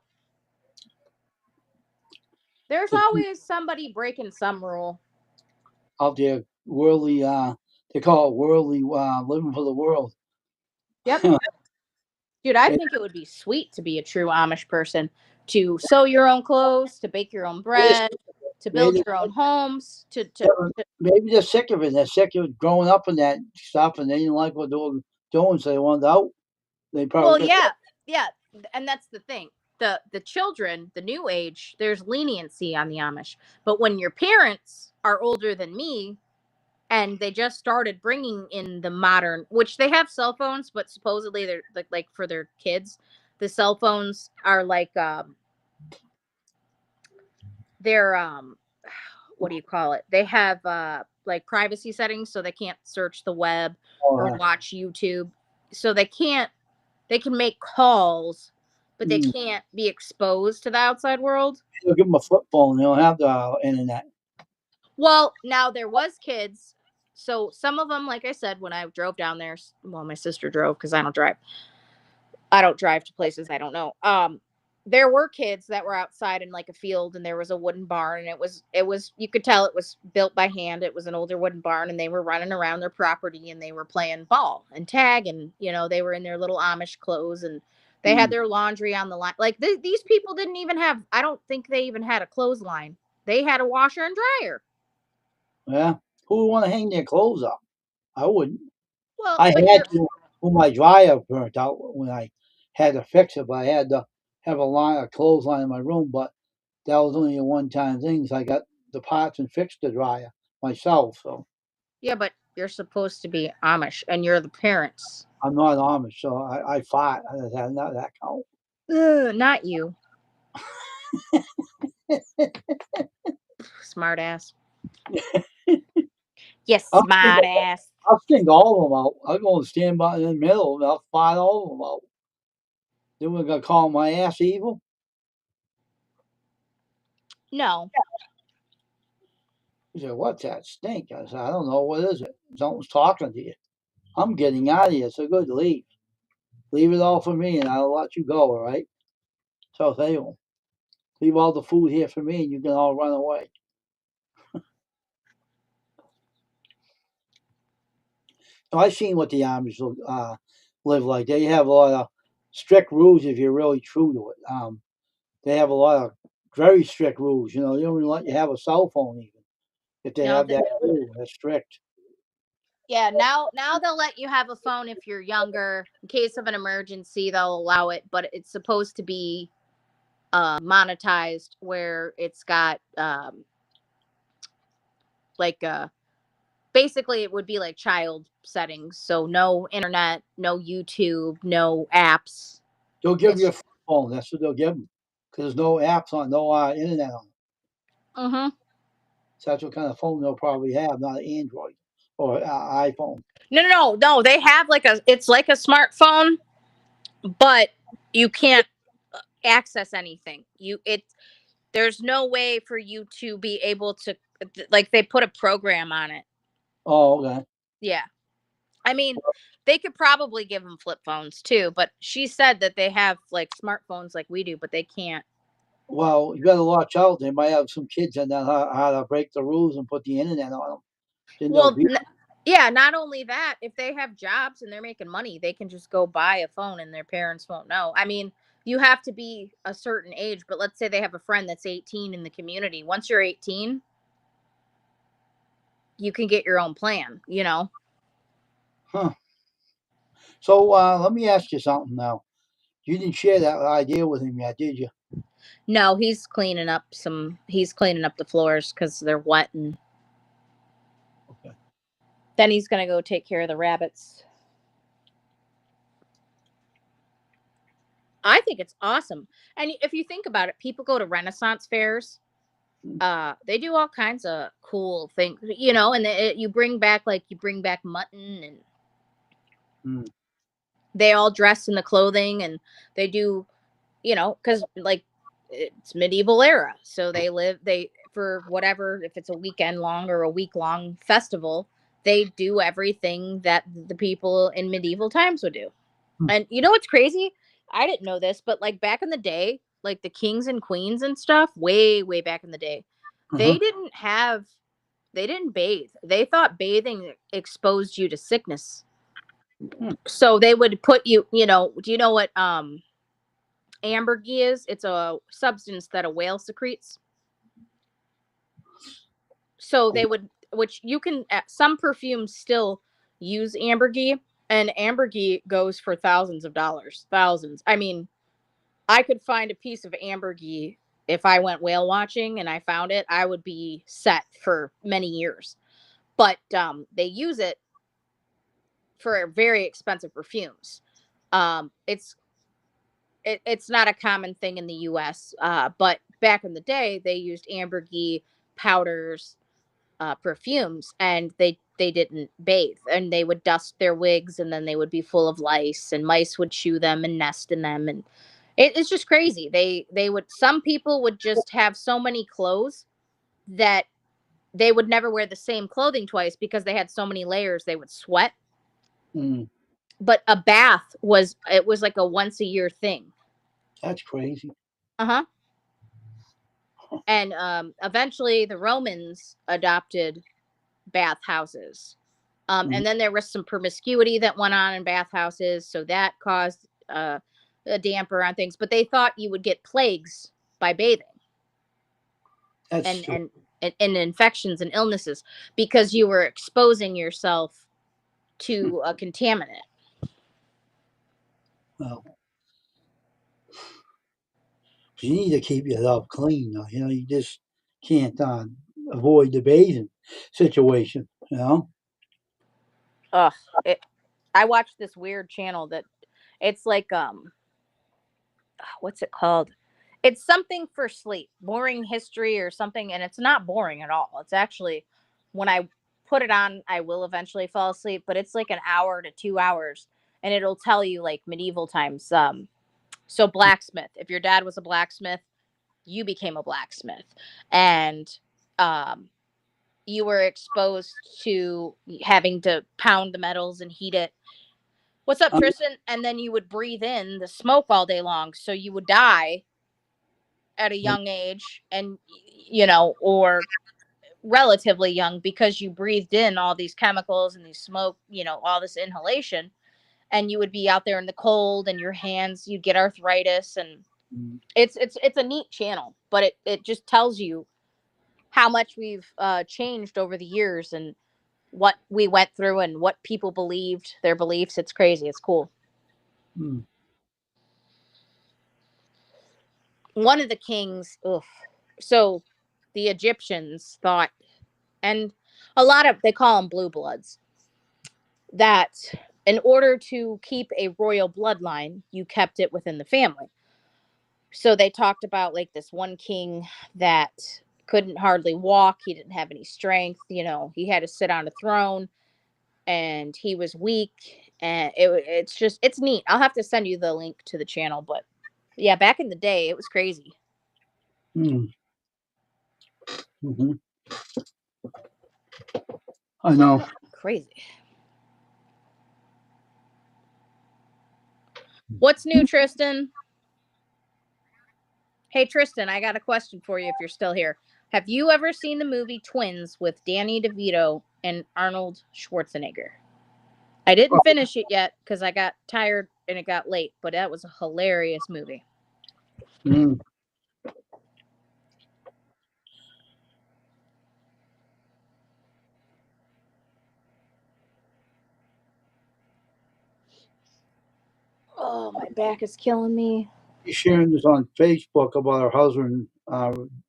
There's always somebody breaking some rule. Out there, worldly, they call it worldly, living for the world. Yep. Dude, I think it would be sweet to be a true Amish person, to sew your own clothes, to bake your own bread, to build your own homes, maybe they're sick of it. They're sick of growing up in that stuff, and they didn't like what they were doing, so they wanted out. They probably yeah, and that's the thing. The children, the new age, there's leniency on the Amish, but when your parents are older than me, and they just started bringing in the modern, which they have cell phones, but supposedly they're like for their kids, the cell phones are like they're what do you call it? They have like privacy settings, so they can't search the web or watch YouTube. So they can make calls, but they can't be exposed to the outside world. They'll give them a flip phone. They don't have the internet. Well, now there was kids. So some of them, like I said, when I drove down there, well, my sister drove because I don't drive. I don't drive to places I don't know. There were kids that were outside in like a field, and there was a wooden barn, and it was you could tell it was built by hand. It was an older wooden barn, and they were running around their property, and they were playing ball and tag, and they were in their little Amish clothes, and they had their laundry on the line. Like these people didn't even have. I don't think they even had a clothesline. They had a washer and dryer. Yeah, who would want to hang their clothes up? I wouldn't. Well, I had to when my dryer burnt out when I had to fix it, but I had to have a clothesline in my room. But that was only a one-time thing. So I got the parts and fixed the dryer myself. So yeah, but you're supposed to be Amish, and you're the parents. I'm not Amish, so I fought. That count. Not you. Smart ass. Yes, I'll smart ass. sting all of them out. I'll go and stand by in the middle and I'll fight all of them out. Then we're gonna call my ass evil. No. He said, "What's that stink?" I said, "I don't know. What is it? Someone's talking to you. I'm getting out of here. So good, leave. Leave it all for me, and I'll let you go. All right." So they will leave all the food here for me, and you can all run away. So I've seen what the Amish live like. They have a lot of strict rules if you're really true to it. They have a lot of very strict rules. You know, they don't even let you have a cell phone even if they No, have that rule. They're strict. yeah, now they'll let you have a phone if you're younger. In case of an emergency, they'll allow it, but it's supposed to be monetized where it's got like basically it would be like child settings. So no internet, no YouTube, no apps. They'll give you a It's phone. That's what they'll give them because there's no apps on, no internet on. mm-hmm. So that's what kind of phone they'll probably have, not an Android or iPhone. No. They have like it's like a smartphone, but you can't access anything. There's no way for you to be able to like they put a program on it. Oh, okay. Yeah. I mean, they could probably give them flip phones too, but she said that they have like smartphones like we do, but they can't. Well, you got to watch out. They might have some kids that know how to break the rules and put the internet on them. Then they'll Well, be. yeah, not only that, if they have jobs and they're making money, they can just go buy a phone and their parents won't know. I mean, you have to be a certain age, but let's say they have a friend that's 18 in the community. Once you're 18, you can get your own plan, you know? Huh. So let me ask you something now. You didn't share that idea with him yet, did you? No, he's cleaning up the floors because they're wet, and Okay. then he's going to go take care of the rabbits. I think it's awesome. And if you think about it, people go to Renaissance fairs. They do all kinds of cool things, you know, and you bring back mutton, and Mm. they all dress in the clothing, and they do, you know, because like it's medieval era. So they for whatever, if it's a weekend long or a week long festival, they do everything that the people in medieval times would do. Hmm. And you know what's crazy? I didn't know this, but like back in the day, like the kings and queens and stuff, way back in the day, Uh-huh. they didn't bathe. They thought bathing exposed you to sickness. Hmm. So they would put you, you know, do you know what ambergris is? It's a substance that a whale secretes. So they would, which you can, some perfumes still use ambergris, and ambergris goes for thousands of dollars. Thousands. I mean, I could find a piece of ambergris if I went whale watching and I found it, I would be set for many years. But they use it for very expensive perfumes. It's it's not a common thing in the U.S., but back in the day, they used ambergris powders, perfumes, and they didn't bathe, and they would dust their wigs, and then they would be full of lice, and mice would chew them and nest in them, and it's just crazy. They would some people would just have so many clothes that they would never wear the same clothing twice because they had so many layers. They would sweat. Mm. But a bath was it was like a once a year thing. That's crazy. Uh-huh. And eventually the Romans adopted bathhouses. Mm. And then there was some promiscuity that went on in bathhouses, so that caused a damper on things. But they thought you would get plagues by bathing, That's and stupid. and infections and illnesses because you were exposing yourself Hmm. to a contaminant. Well, you need to keep yourself clean. Though. You know, you just can't avoid the bathing situation. You know. Ugh, it, I watch this weird channel that it's like what's it called? It's something for sleep, boring history or something, and it's not boring at all. It's actually, when I put it on, I will eventually fall asleep, but it's like an hour to 2 hours, and it'll tell you like medieval times. So blacksmith. If your dad was a blacksmith, you became a blacksmith, and um, you were exposed to having to pound the metals and heat it. What's up, Um, Tristan? And then you would breathe in the smoke all day long, so you would die at a young age, and or relatively young, because you breathed in all these chemicals and these smoke, all this inhalation, and you would be out there in the cold, and your hands, you'd get arthritis. And it's a neat channel, but it just tells you how much we've changed over the years, and what we went through, and what people believed, their beliefs. It's crazy. It's cool. mm, One of the kings, so the Egyptians thought, and a lot of, they call them blue bloods, that in order to keep a royal bloodline, you kept it within the family. So they talked about like this one king that couldn't hardly walk. He didn't have any strength. He had to sit on a throne, and he was weak. And it's neat. I'll have to send you the link to the channel, but yeah, back in the day, it was crazy. mm, mhm. I know. Crazy. What's new, Tristan? Hey, Tristan, I got a question for you if you're still here. Have you ever seen the movie Twins with Danny DeVito and Arnold Schwarzenegger? I didn't finish it yet because I got tired and it got late, but that was a hilarious movie. Mm. Oh, my back is killing me. She's sharing this on Facebook about her husband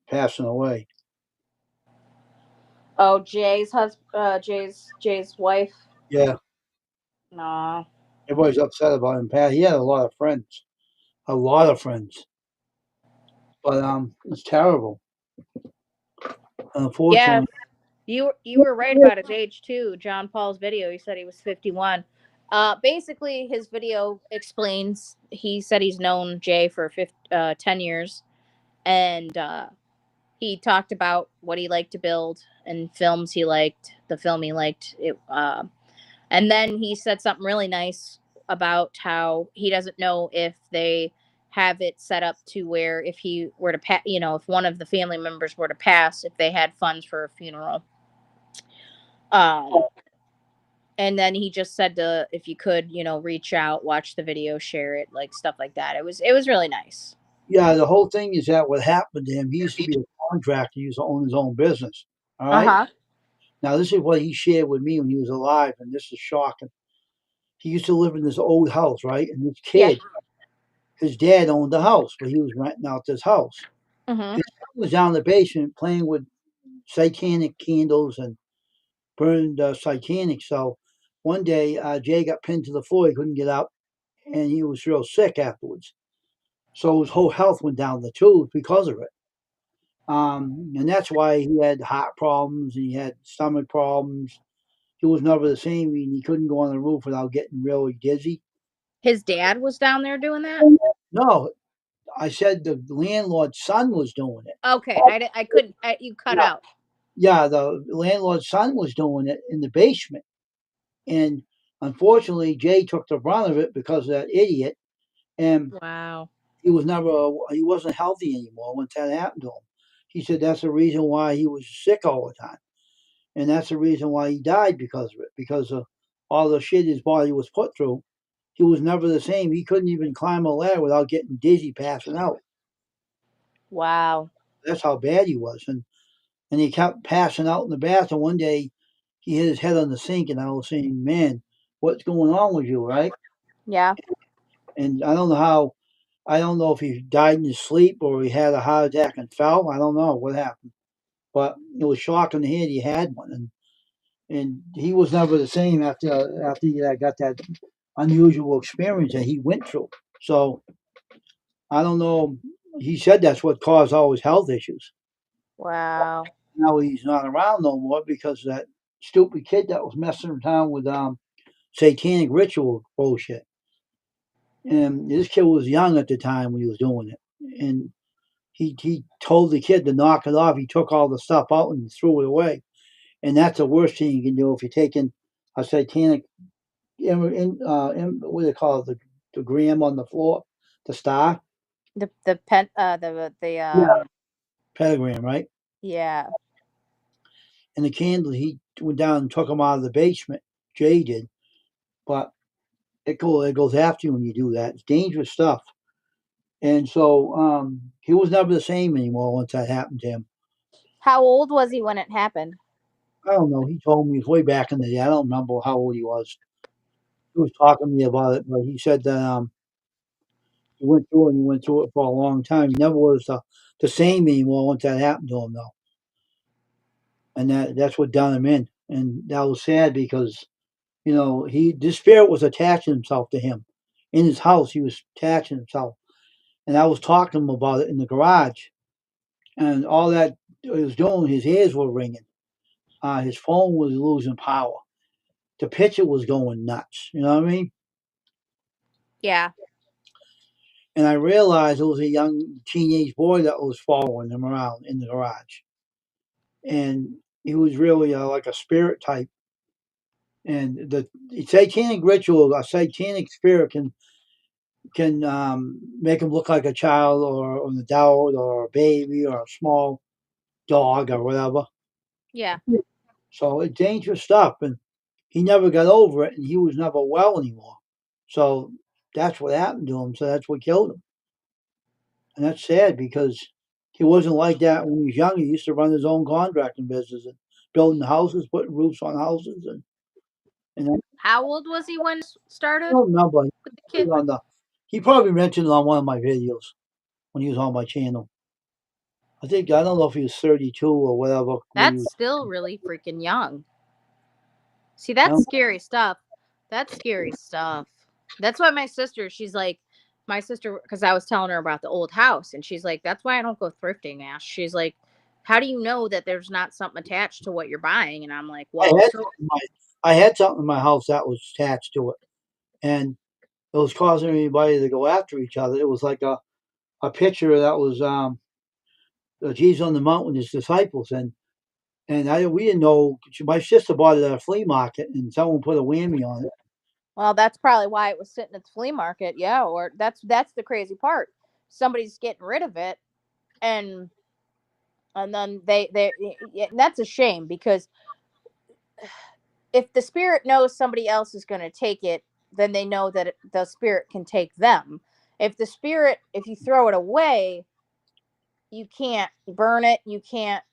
passing away. Oh, Jay's wife. Yeah, Nah. everybody's upset about him. He had a lot of friends, but it's terrible. Yeah, Unfortunately, you were right about his age too. John Paul's video, he said he was 51. Basically, his video explains. He said he's known Jay for 10 years, and he talked about what he liked to build and films he liked, the film he liked. And then he said something really nice about how he doesn't know if they have it set up to where if he were to if one of the family members were to pass, if they had funds for a funeral. And then he just said to, if you could, reach out, watch the video, share it, like stuff like that. It was really nice. yeah, the whole thing is that what happened to him, he used to be a contractor. He used to own his own business. All right. Uh-huh. Now, this is what he shared with me when he was alive, and this is shocking. He used to live in this old house, right? And this kid, his dad owned the house, but he was renting out this house. Mm-hmm. His son was down in the basement playing with satanic candles and burned satanic. So one day, Jay got pinned to the floor. He couldn't get up, and he was real sick afterwards. So his whole health went down the tubes because of it. And that's why he had heart problems and he had stomach problems. He was never the same. He couldn't go on the roof without getting really dizzy. His dad was down there doing that? No, I said the landlord's son was doing it. Okay, I couldn't. You cut out. Yeah, the landlord's son was doing it in the basement. And unfortunately, Jay took the brunt of it because of that idiot. And Wow. he wasn't healthy anymore once that happened to him. He said that's the reason why he was sick all the time. And that's the reason why he died, because of it, because of all the shit his body was put through. He was never the same. He couldn't even climb a ladder without getting dizzy, passing out. Wow. That's how bad he was. And he kept passing out in the bathroom. One day he hit his head on the sink, and I was saying, man, what's going on with you, right? Yeah. And I don't know if he died in his sleep or he had a heart attack and fell. I don't know what happened. But it was shocking to hear he had one. And and he was never the same after he got that unusual experience that he went through. So I don't know. He said that's what caused all his health issues. Wow. Now he's not around no more because of that stupid kid that was messing around with satanic ritual bullshit. And this kid was young at the time when he was doing it, and he told the kid to knock it off. He took all the stuff out and threw it away, and that's the worst thing you can do if you're taking a satanic what do they call it, the gram on the floor, the star, The pen the yeah, pentagram, right? yeah. And the candle, he went down and took them out of the basement. Jay did, but it goes after you when you do that. It's dangerous stuff. And so he was never the same anymore once that happened to him. How old was he when it happened? I don't know. He told me it was way back in the day. I don't remember how old he was. He was talking to me about it, but he said that he went through it and he went through it for a long time. He never was the same anymore once that happened to him, though. And that's what done him in. And that was sad because, this spirit was attaching himself to him. In his house, he was attaching himself. And I was talking to him about it in the garage. And all that he was doing, his ears were ringing. His phone was losing power. The picture was going nuts. You know what I mean? Yeah. And I realized it was a young teenage boy that was following him around in the garage. And he was really like a spirit type. And the satanic ritual, a satanic spirit can make him look like a child or an adult or a baby or a small dog or whatever. Yeah. So it's dangerous stuff. And he never got over it and he was never well anymore. So that's what happened to him. So that's what killed him. And that's sad because he wasn't like that when he was young. He used to run his own contracting business and building houses, putting roofs on houses. And How old was he when it I started don't remember. with the kid? He probably mentioned it on one of my videos when he was on my channel. I don't know if he was 32 or whatever when he That's was. still really freaking young. See, I that's don't, scary stuff. That's scary stuff. That's why she's like, my sister, because I was telling her about the old house, and she's like, that's why I don't go thrifting, Ash. She's like, how do you know that there's not something attached to what you're buying? And I'm like, I well, had so, I had something in my house that was attached to it, and it was causing everybody to go after each other. It was like a picture that was Jesus on the mountain with his disciples, and we didn't know. My sister bought it at a flea market, and someone put a whammy on it. well, that's probably why it was sitting at the flea market. Yeah, or that's the crazy part. Somebody's getting rid of it, and then and that's a shame because if the spirit knows somebody else is going to take it, then they know that the spirit can take them. If you throw it away, you can't burn it. You can't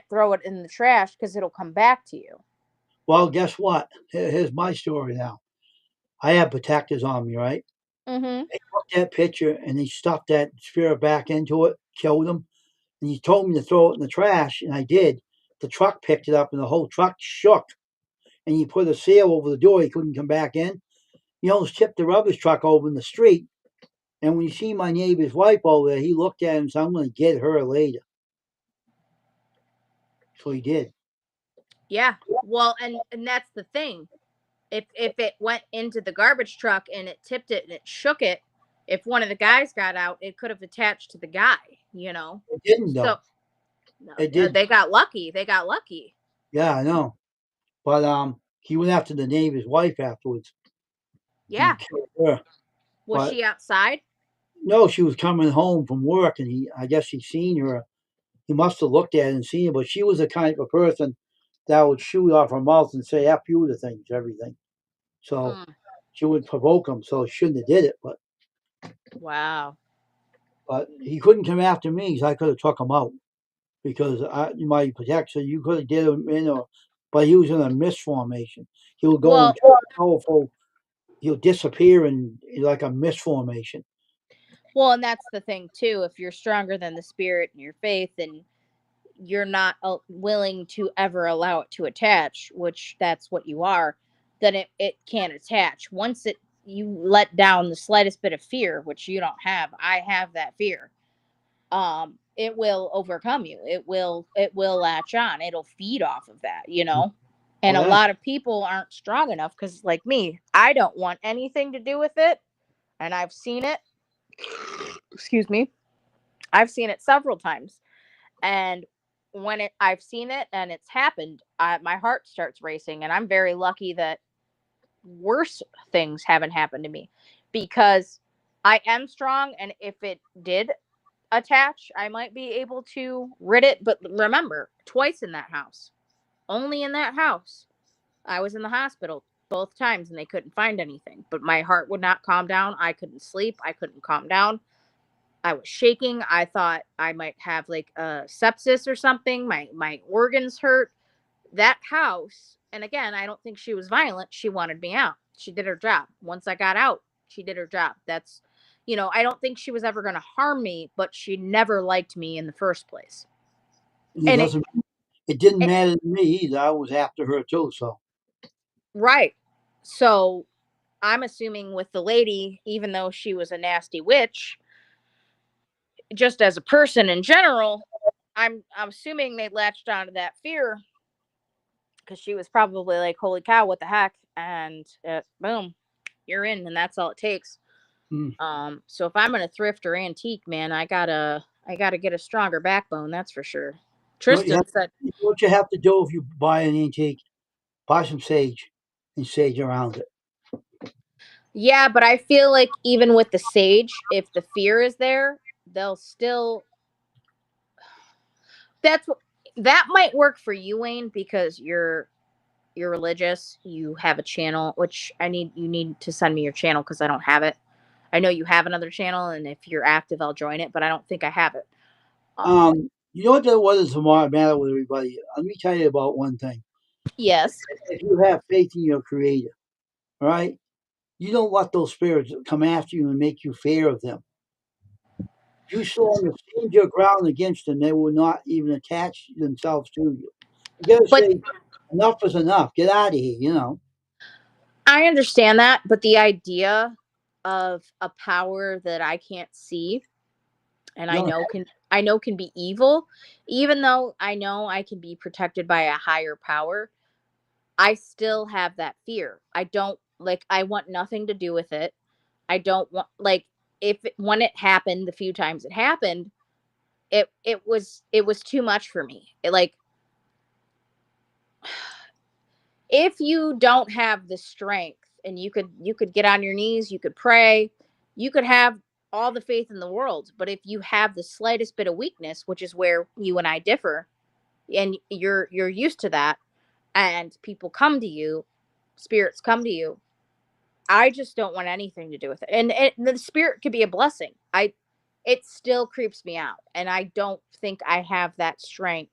throw it in the trash because it'll come back to you. Well, guess what? Here's my story now. I have protectors on me, right? Mm-hmm. They took that picture and they stuffed that spirit back into it, killed him. And he told me to throw it in the trash, and I did. The truck picked it up, and the whole truck shook. And he put a seal over the door. He couldn't come back in. He almost tipped the rubbish truck over in the street. And when you see my neighbor's wife over there, he looked at him and said, I'm going to get her later. So he did. Yeah. Well, and that's the thing. If it went into the garbage truck and it tipped it and it shook it, if one of the guys got out, it could have attached to the guy. It didn't, though. So no, It did. they got lucky. They got lucky. Yeah, I know. But he went after the neighbor's wife afterwards Yeah. and killed her. Was But she outside? no, she was coming home from work, and I guess he seen her. He must have looked at it and seen her, but she was the kind of person that would shoot off her mouth and say "f you" to things, everything. So Mm, she would provoke him. So she shouldn't have did it, wow. but he couldn't come after me because I could have took him out because my protection. You could have did him in, but he was in a mist formation. He would go Well, into a powerful. He'll disappear in like a mist formation. well, and that's the thing too. If you're stronger than the spirit and your faith, and you're not willing to ever allow it to attach, which that's what you are, then it can't attach. Once you let down the slightest bit of fear, which you don't have, I have that fear. It will overcome you. It will latch on. It'll feed off of that, you know. And Oh, a yeah. lot of people aren't strong enough because, like me, I don't want anything to do with it. And I've seen it. Excuse me. I've seen it several times. And when I've seen it and it's happened, my heart starts racing. And I'm very lucky that worse things haven't happened to me because I am strong. And if it did attach, I might be able to rid it. But remember, twice in that house, only in that house. I was in the hospital both times and they couldn't find anything. But my heart would not calm down. I couldn't sleep. I couldn't calm down. I was shaking. I thought I might have like a sepsis or something. My organs hurt. That house, and again, I don't think she was violent. She wanted me out. She did her job. Once I got out, she did her job. That's, I don't think she was ever going to harm me, but she never liked me in the first place. It And doesn't. It didn't it matter to me either. I was after her too. So right. So I'm assuming with the lady, even though she was a nasty witch, just as a person in general, I'm assuming they latched onto that fear because she was probably like, "Holy cow, what the heck?" And boom, you're in, and that's all it takes. mm. So if I'm gonna thrift or antique, man, I gotta get a stronger backbone. That's for sure. You know what Tristan said, what you have to do if you buy an antique? Buy some sage and sage around it. "Yeah, but I feel like even with the sage, if the fear is there, they'll still." That's what that might work for you, Wayne, because you're religious. You have a channel, which you need to send me your channel because I don't have it. I know you have another channel, and if you're active, I'll join it, but I don't think I have it. Um, You know what is the matter with everybody? Let me tell you about one thing. yes, If you have faith in your Creator, all right, you don't let those spirits come after you and make you fear of them. If you stand your ground against them, they will not even attach themselves to you. You gotta but say, enough is enough. Get out of here. I understand that. But the idea of a power that I can't see and You know, I know can be evil, even though I know I can be protected by a higher power, I still have that fear. I don't like. I want nothing to do with it. I don't want like when it happened the few times it happened, it was too much for me. If you don't have the strength and you could get on your knees, you could pray, you could have all the faith in the world, but if you have the slightest bit of weakness, which is where you and I differ, and you're used to that, and people come to you, spirits come to you, I just don't want anything to do with it. And the spirit could be a blessing. It still creeps me out, and I don't think I have that strength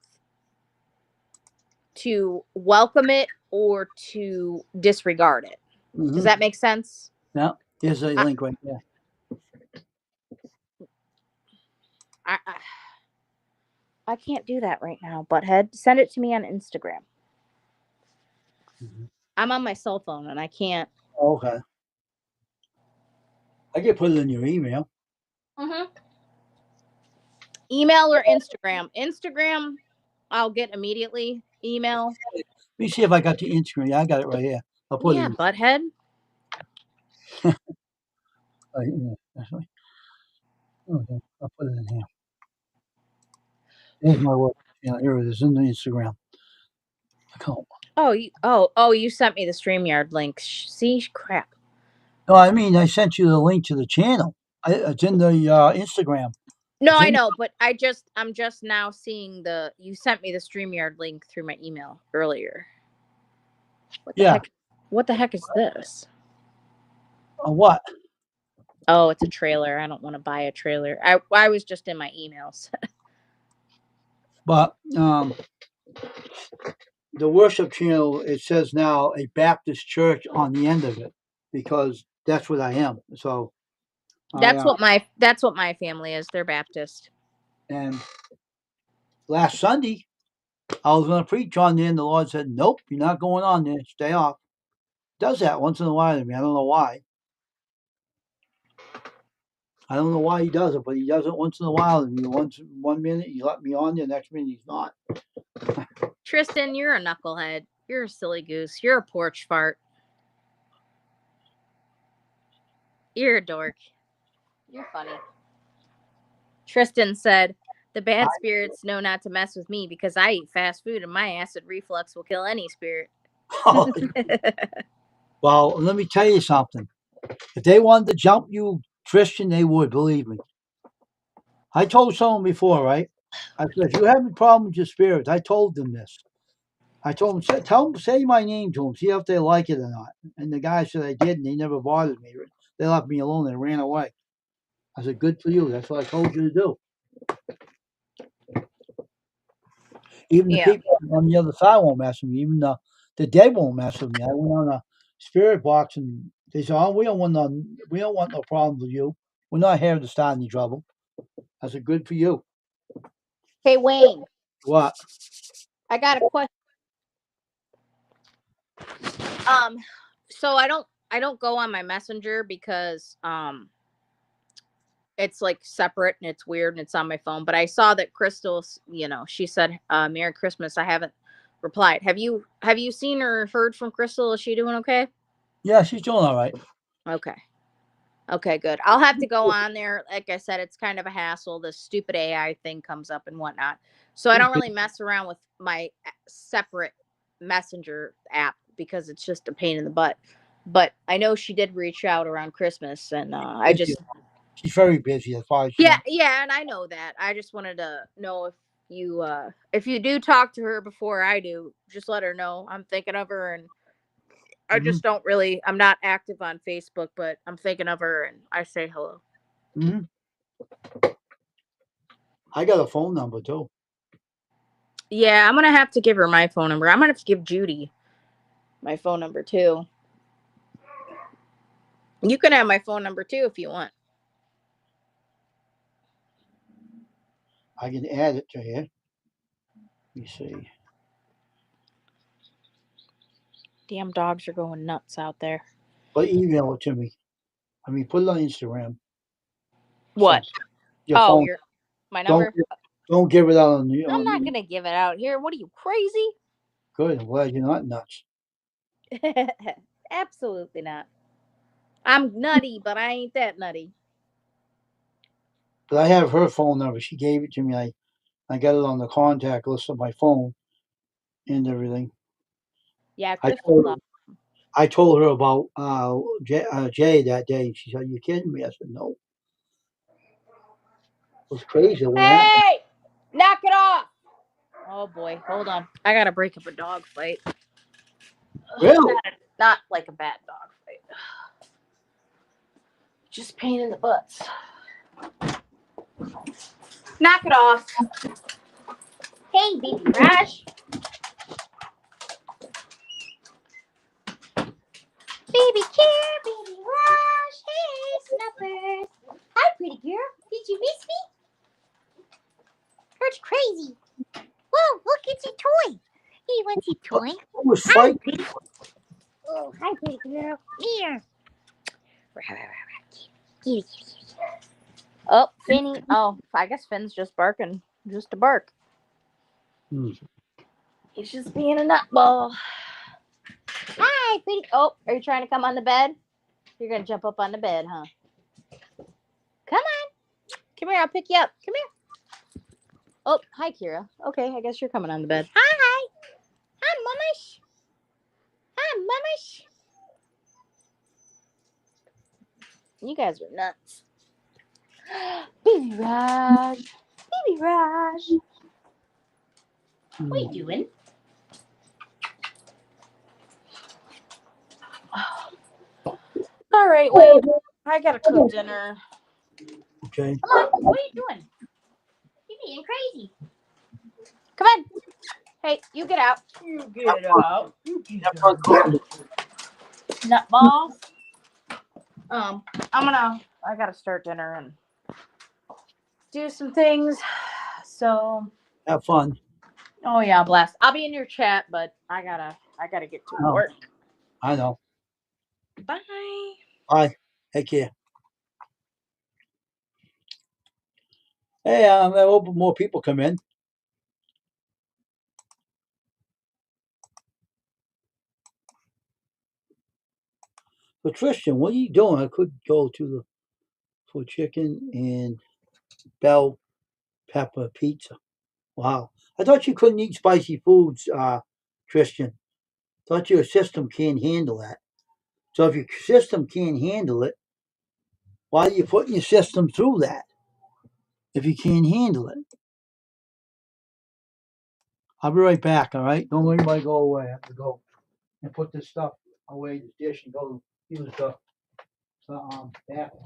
to welcome it or to disregard it. Does mhm. that make sense? Yeah, here's a I link right there. I, I I can't do that right now, butthead. Send it to me on Instagram. Mhm. I'm on my cell phone and I can't. Okay, I can put it in your email. Mm-hmm. Email or Instagram. Instagram, I'll get immediately. Email, Let me see if I got the Instagram. Yeah, I got it right here. I'll put it yeah, in. butthead. Yeah, actually. Okay, I'll put it in here. There's my work. Yeah, here it is in the Instagram account. Oh, you sent me the StreamYard link. See, crap. No, I mean I sent you the link to the channel. It's in the Instagram. No, It's I in. know, but I'm just now seeing you sent me the StreamYard link through my email earlier. What the Yeah. heck? What the heck is this? What? Oh, it's a trailer. I don't want to buy a trailer. I was just in my emails. But the worship channel, it says now a Baptist church on the end of it because that's what I am. So I That's what my family is. They're Baptist. and last Sunday, I was going to preach on there, and the Lord said, "Nope, you're not going on there. Stay off." Does that once in a while to me. I don't know why. I don't know why he does it, but he does it once in a while to me. One minute he let me on there, next minute he's not. Tristan, you're a knucklehead. You're a silly goose. You're a porch fart. You're a dork. You're funny. Tristan said, "The bad spirits know not to mess with me because I eat fast food and my acid reflux will kill any spirit." Well, let me tell you something. If they wanted to jump you, Tristan, they would, believe me. I told someone before, right? I said, if you have a problem with your spirits, I told them this. I told them, say my name to them, see if they like it or not. And the guy said I did, and they never bothered me. They left me alone and ran away. I said, good for you. That's what I told you to do. Even the people on the other side won't mess with me. Even the dead won't mess with me. I went on a spirit box, and they said, "Oh, we don't want no problems with you. We're not here to start any trouble." I said, "Good for you." Hey, Wayne. What? I got a question. So I don't go on my messenger because it's like separate and it's weird and it's on my phone. But I saw that Crystal, she said Merry Christmas. I haven't replied. Have you seen or heard from Crystal? Is she doing okay? Yeah, she's doing all right. Okay, good. I'll have to go on there. Like I said, it's kind of a hassle. The stupid AI thing comes up and whatnot. So I don't really mess around with my separate messenger app because it's just a pain in the butt. But I know she did reach out around Christmas, and She's very busy as far as yeah, and I know that. I just wanted to know if you do talk to her before I do, just let her know I'm thinking of her, and I Mhm. just don't really. I'm not active on Facebook, but I'm thinking of her, and I say hello. Mhm. I got a phone number too. Yeah, I'm gonna have to give her my phone number. I'm gonna have to give Judy my phone number too. You can have my phone number too if you want. I can add it to here. Let me see. Damn dogs are going nuts out there. But email it to me. I mean, put it on Instagram. What? Your Oh, phone. my Don't number? don't give it out on the I'm not gonna give it out here. What are you, crazy? Good. I'm glad you're not nuts. Absolutely not. I'm nutty, but I ain't that nutty. But I have her phone number. She gave it to me. I got it on the contact list of my phone and everything. Yeah, I Crystal's told up. I told her about Jay that day. She said, "Are you kidding me?" I said, "No." It was crazy when that. Hey! Knock it off! Oh boy, hold on. I gotta break up a dog fight. Really? Not like a bad dog fight. Just pain in the butts. Knock it off. Hey, baby Raj. Baby Care, baby Raj. Hey, Snuffers. Hi, pretty girl. Did you miss me? That's crazy. Whoa, look, it's a toy. He wants a toy. It was Hi, fight. pretty. Oh, hi, pretty girl. Here. Oh, Finny. Oh, I guess Finn's just barking. Just a bark. He's just being a nutball. Hi, pretty. Oh, are you trying to come on the bed? You're going to jump up on the bed, huh? Come on. Come here. I'll pick you up. Come here. Oh, hi, Kira. Okay, I guess you're coming on the bed. Hi. Hi, Mummish. Hi, Mummish. You guys are nuts. Baby Raj. Baby Raj. What are you doing? All right, Wayne. I gotta cook dinner. Okay. Come on. What are you doing? You're being crazy. Come on. Hey, you get out. You get out. You get out. Nutballs. I gotta start dinner and do some things. So Have fun. Oh yeah, blast. I'll be in your chat, but I gotta get to Oh, work. I know. Bye. Bye. Take care. Hey, I hope more people come in. So Tristan, what are you doing? I could go to the for chicken and bell pepper pizza. Wow. I thought you couldn't eat spicy foods, Tristan. Thought your system can't handle that. So if your system can't handle it, why are you putting your system through that if you can't handle it? I'll be right back, all right? Don't let anybody go away. I have to go and put this stuff away, the dish, and go use the bathroom.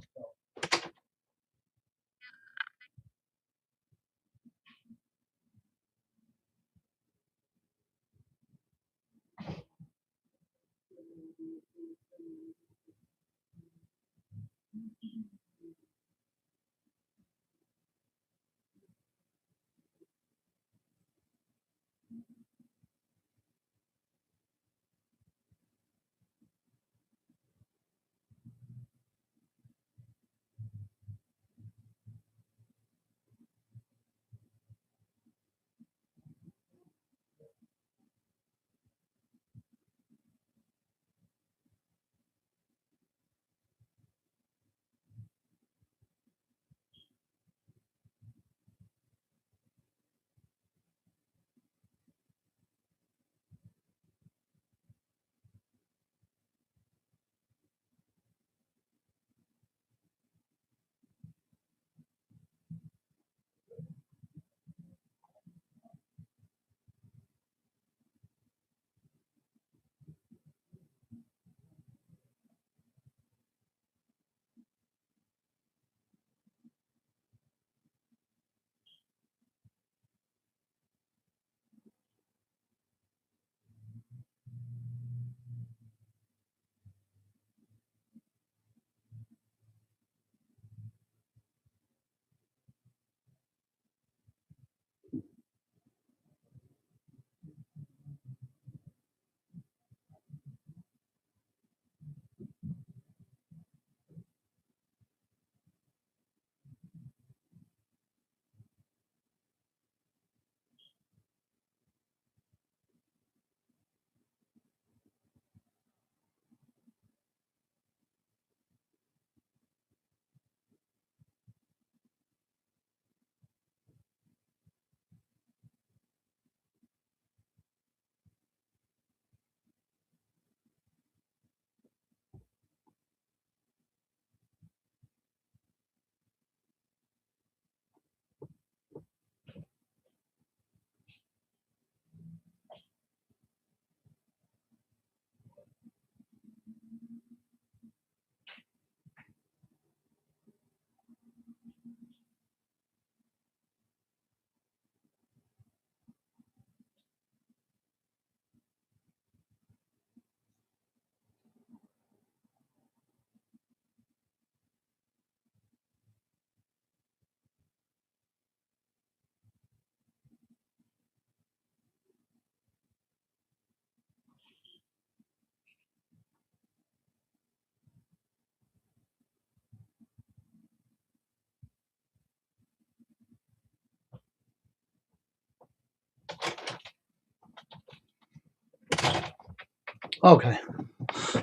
Okay,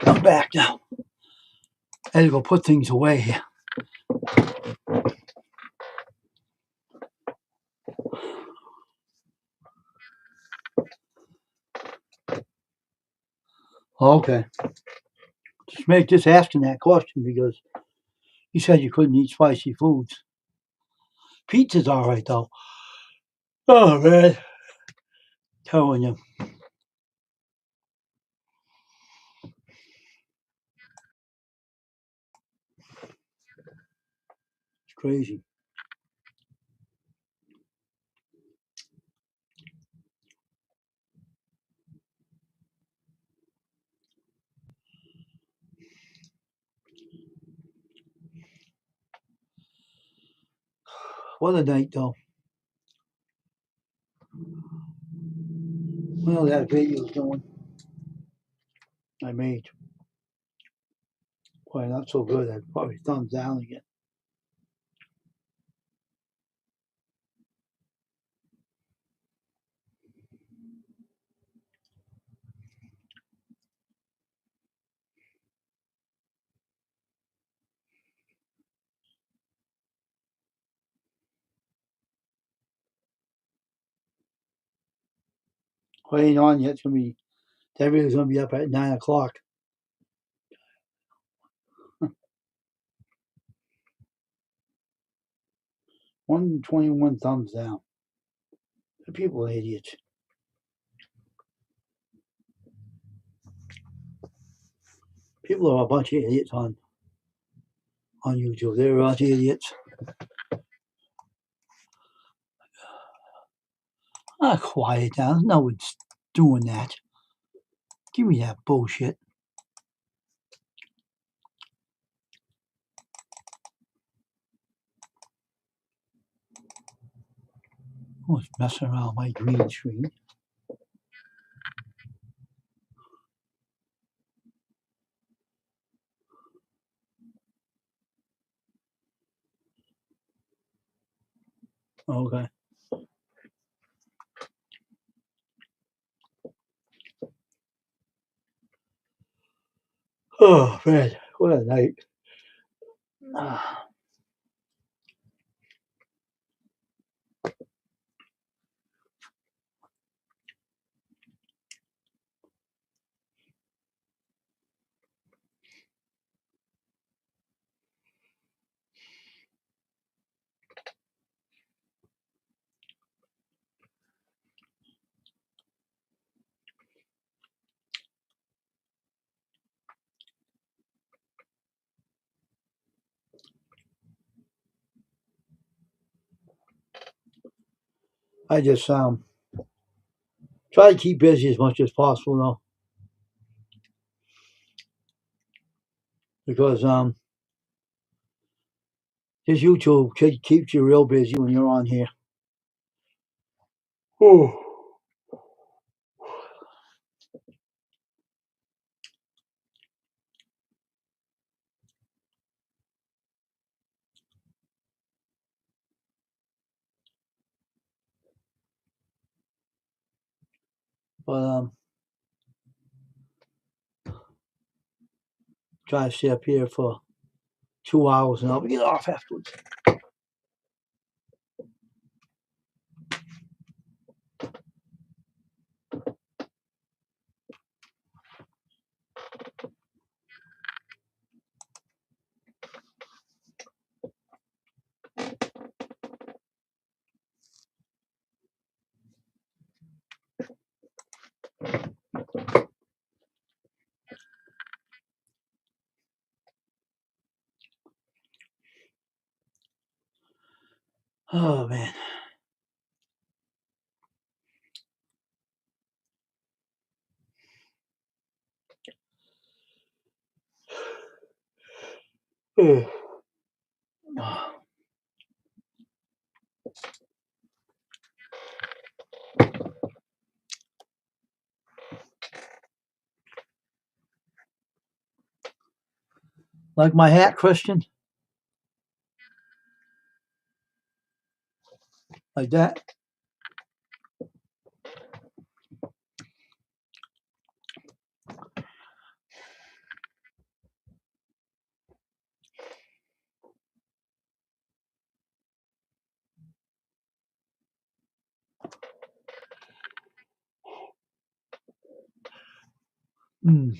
I'm back now. I had to go put things away here. Okay, just asking that question because you said you couldn't eat spicy foods. Pizza's all right though. Oh man, telling you, it's crazy. What a night though. know that video's doing. I made. Boy, not so good. I'd probably thumbs down again. Well, it ain't on yet. It's gonna be. That video's gonna be up at 9 o'clock. One 21 thumbs down. The people are idiots. People are a bunch of idiots on YouTube. They're a bunch of idiots. Ah, quiet down. No one's doing that. Give me that bullshit. I was messing around with my green screen. Okay. Oh, man. What a night. Ah. I just try to keep busy as much as possible, though, because this YouTube keeps you real busy when you're on here. Oh. But try to stay up here for 2 hours and I'll get off afterwards. Oh, man. Like my hat, Christian? Like that? Mm.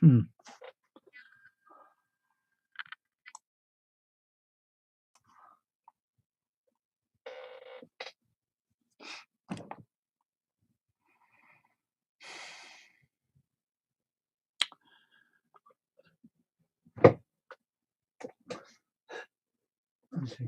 Mm. Let's see.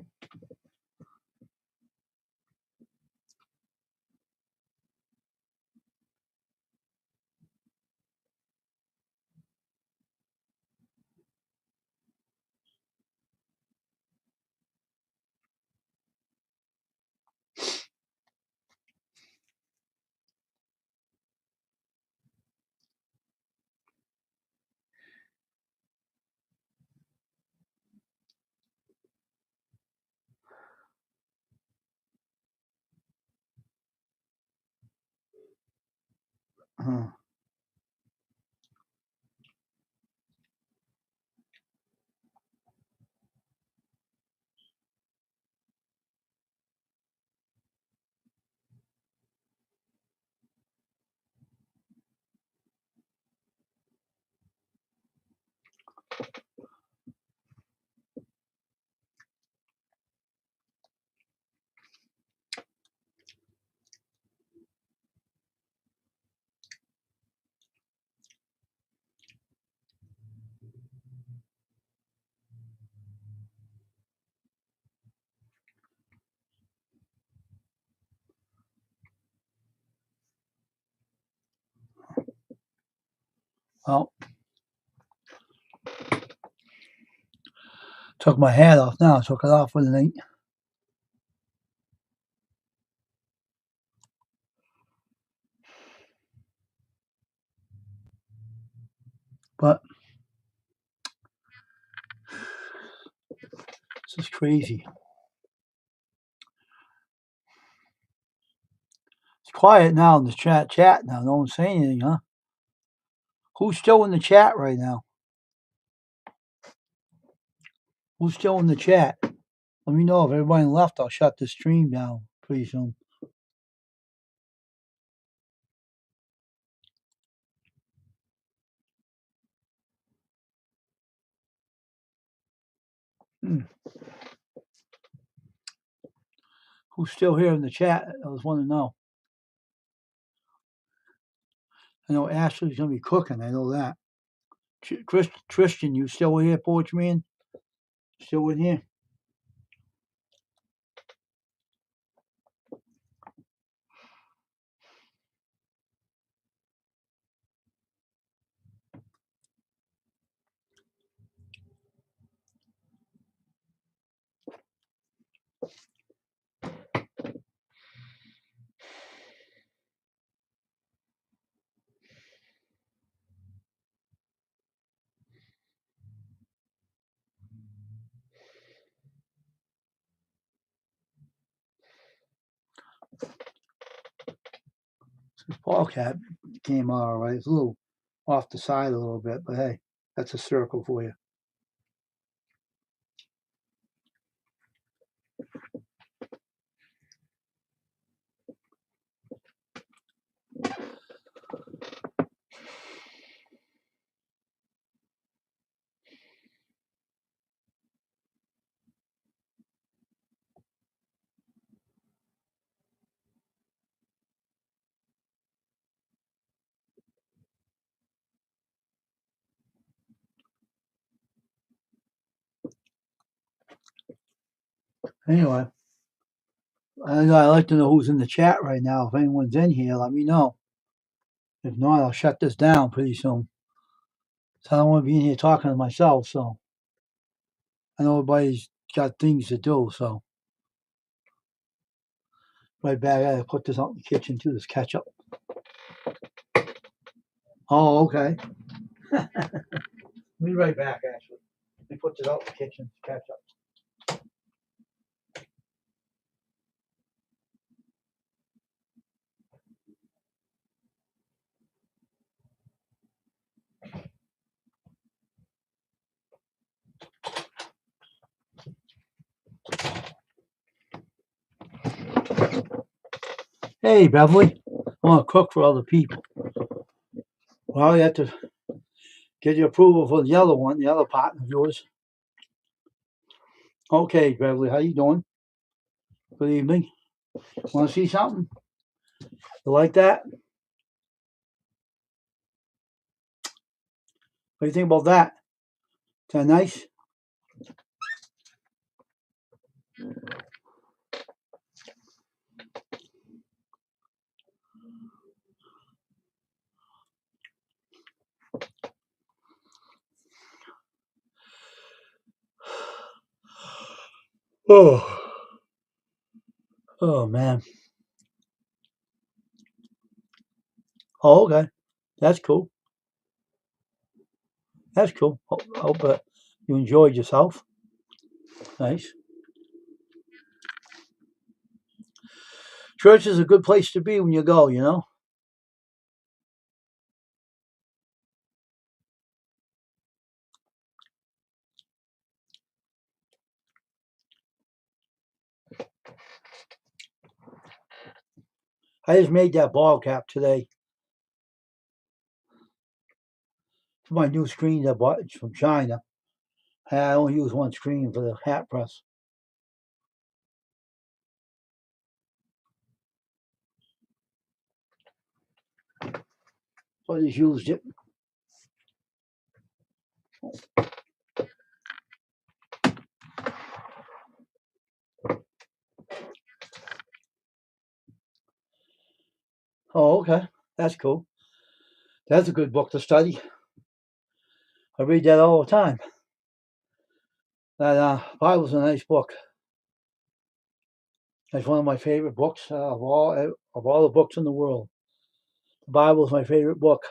Well, took my hat off now. Took it off for the night. But this is crazy. It's quiet now in the chat now. No one's saying anything, huh? Who's still in the chat right now? Who's still in the chat? Let me know if everybody left. I'll shut the stream down pretty soon. Who's still here in the chat? I just want to know. I know Ashley's going to be cooking. I know that. Tristan, you still here, Porch Man? Still in here? This ball cap came out all right. It's a little off the side a little bit, but hey, that's a circle for you. Anyway, I'd like to know who's in the chat right now. If anyone's in here, let me know. If not, I'll shut this down pretty soon. So I don't want to be in here talking to myself. So I know everybody's got things to do. So right back, I gotta put this out in the kitchen too. This ketchup. Oh, okay. Be right back. Actually, let me put this out in the kitchen. Ketchup. Hey, Beverly, I want to cook for other people. Well, you have to get your approval for the other one, the other partner of yours. Okay, Beverly, how you doing? Good evening. Want to see something? You like that? What do you think about that? Is that nice? Oh man. Oh, okay. That's cool. That's cool. Hope you enjoyed yourself. Nice. Church is a good place to be when you go, you know? I just made that ball cap today. It's my new screen I bought. It's from China. I only use one screen for the hat press. So I just used it. Oh, okay. That's cool. That's a good book to study. I read that all the time. That Bible's a nice book. It's one of my favorite books of all the books in the world. The Bible is my favorite book.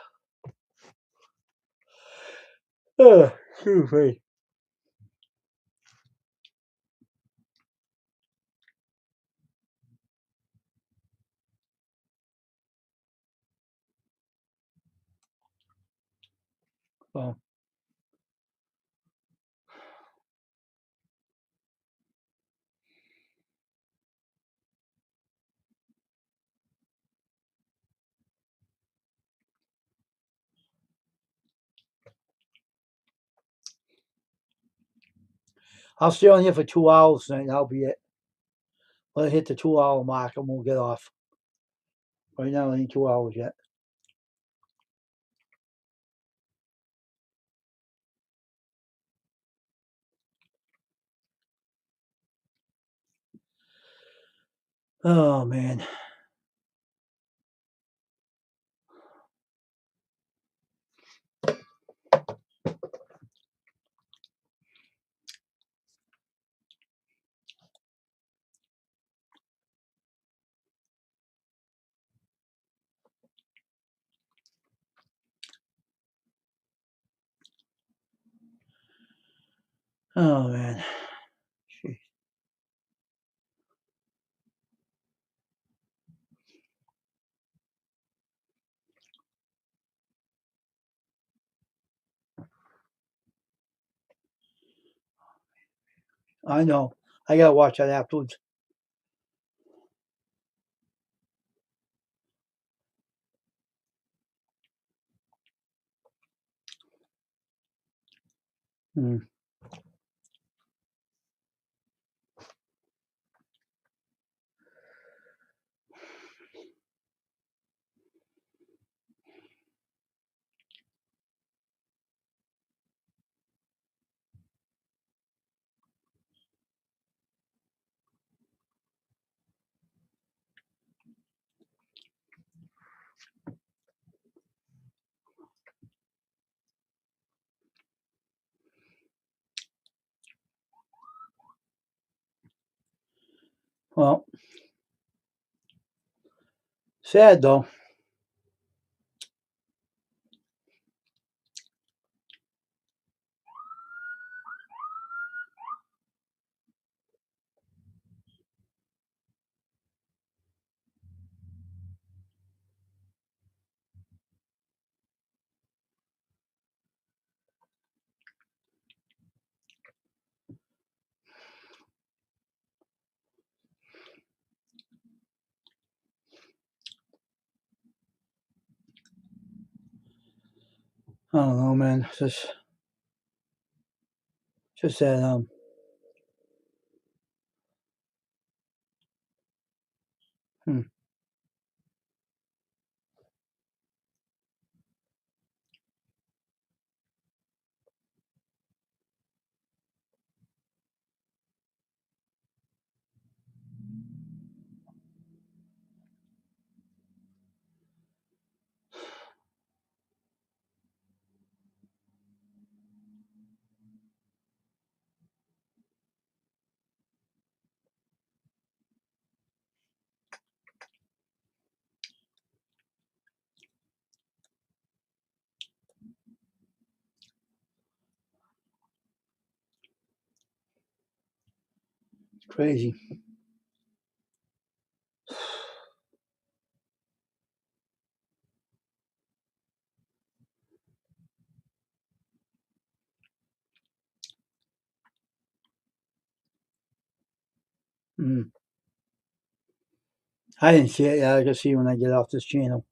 Excuse me. Oh, I'll stay on here for 2 hours tonight. That'll be it. Let it hit the 2-hour mark and we'll get off. Right now, it ain't 2 hours yet. Oh, man. Oh, man. Jeez. I know. I gotta watch that afterwards. Mm. Well, sad though. I don't know, man. It's just that hmm. It's crazy. Mm. I didn't see it yet. I can see when I get off this channel.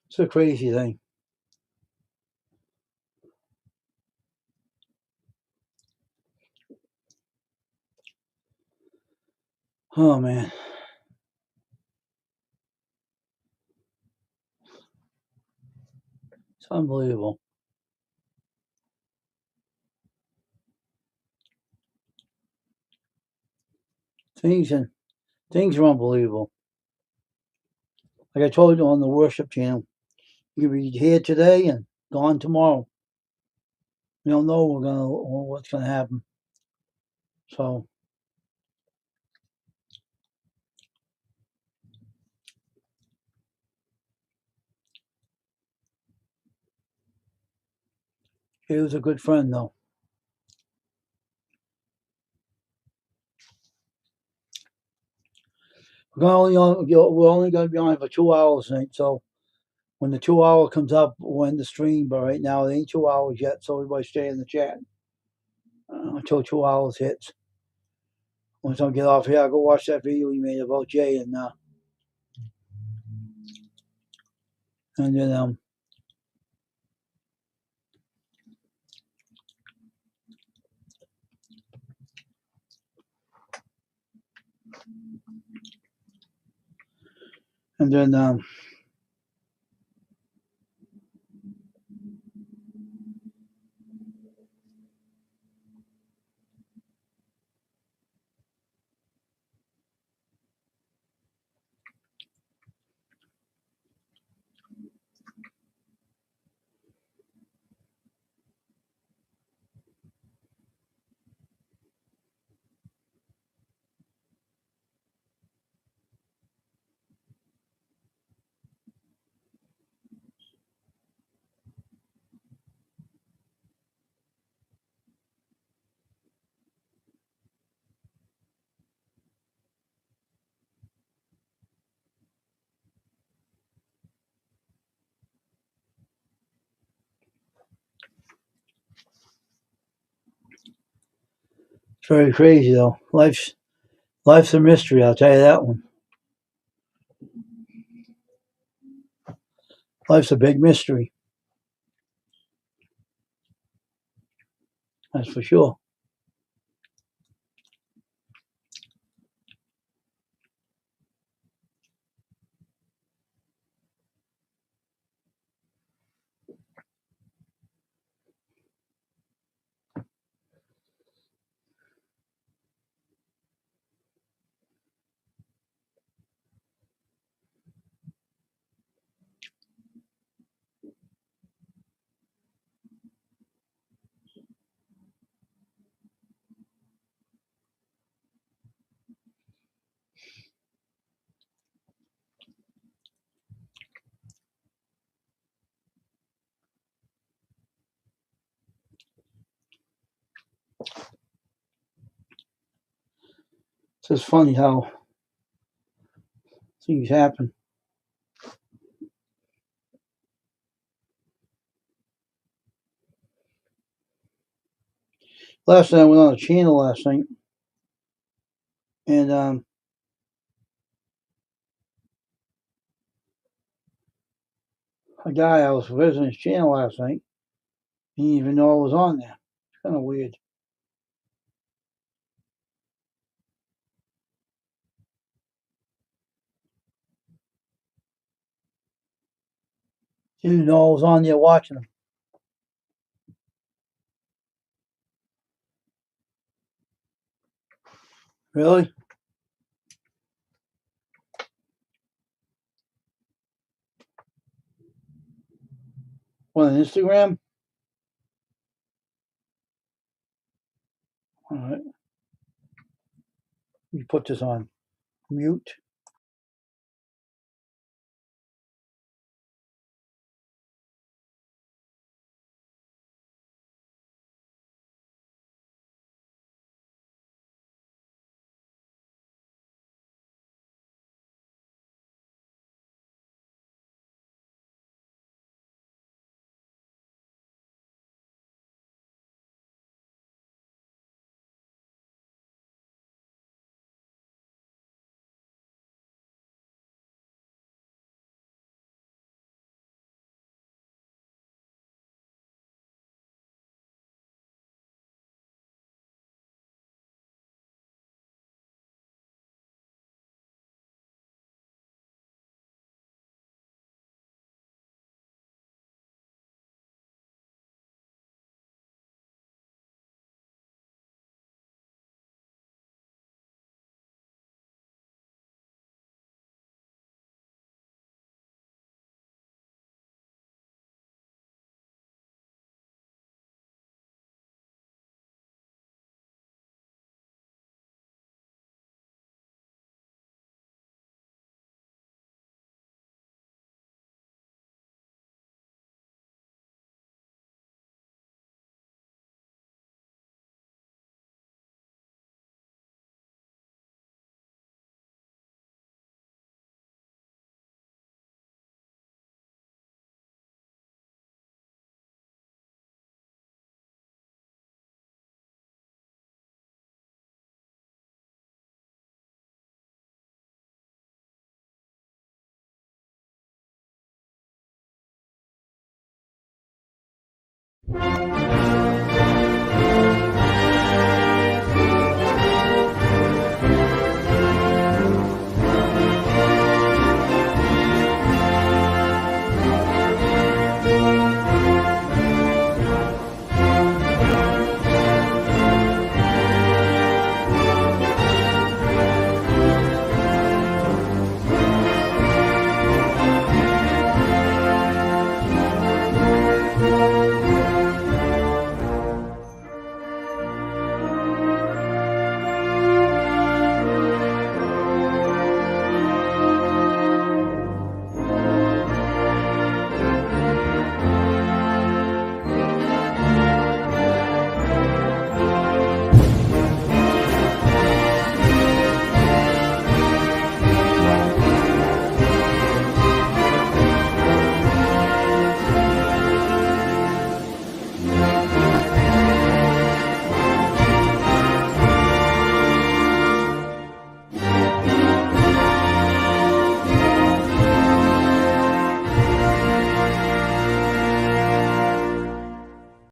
It's a crazy thing. Oh man. It's unbelievable. Things are unbelievable. Like I told you on the worship channel, you can be here today and gone tomorrow. We don't know what's gonna happen. So he was a good friend though. We're only gonna be on for 2 hours tonight, so when the 2 hour comes up, we'll end the stream. But right now it ain't 2 hours yet, so everybody stay in the chat until 2 hours hits. Once I get off here, I'll go watch that video you made about Jay and then and then it's very crazy though. Life's a mystery, I'll tell you that one. Life's a big mystery. That's for sure. It's just funny how things happen. Last night I went on a channel last night, and a guy I was visiting his channel last night. He didn't even know I was on there. It's kind of weird. He didn't know I was on there watching him. Really? On Instagram? All right. You put this on mute.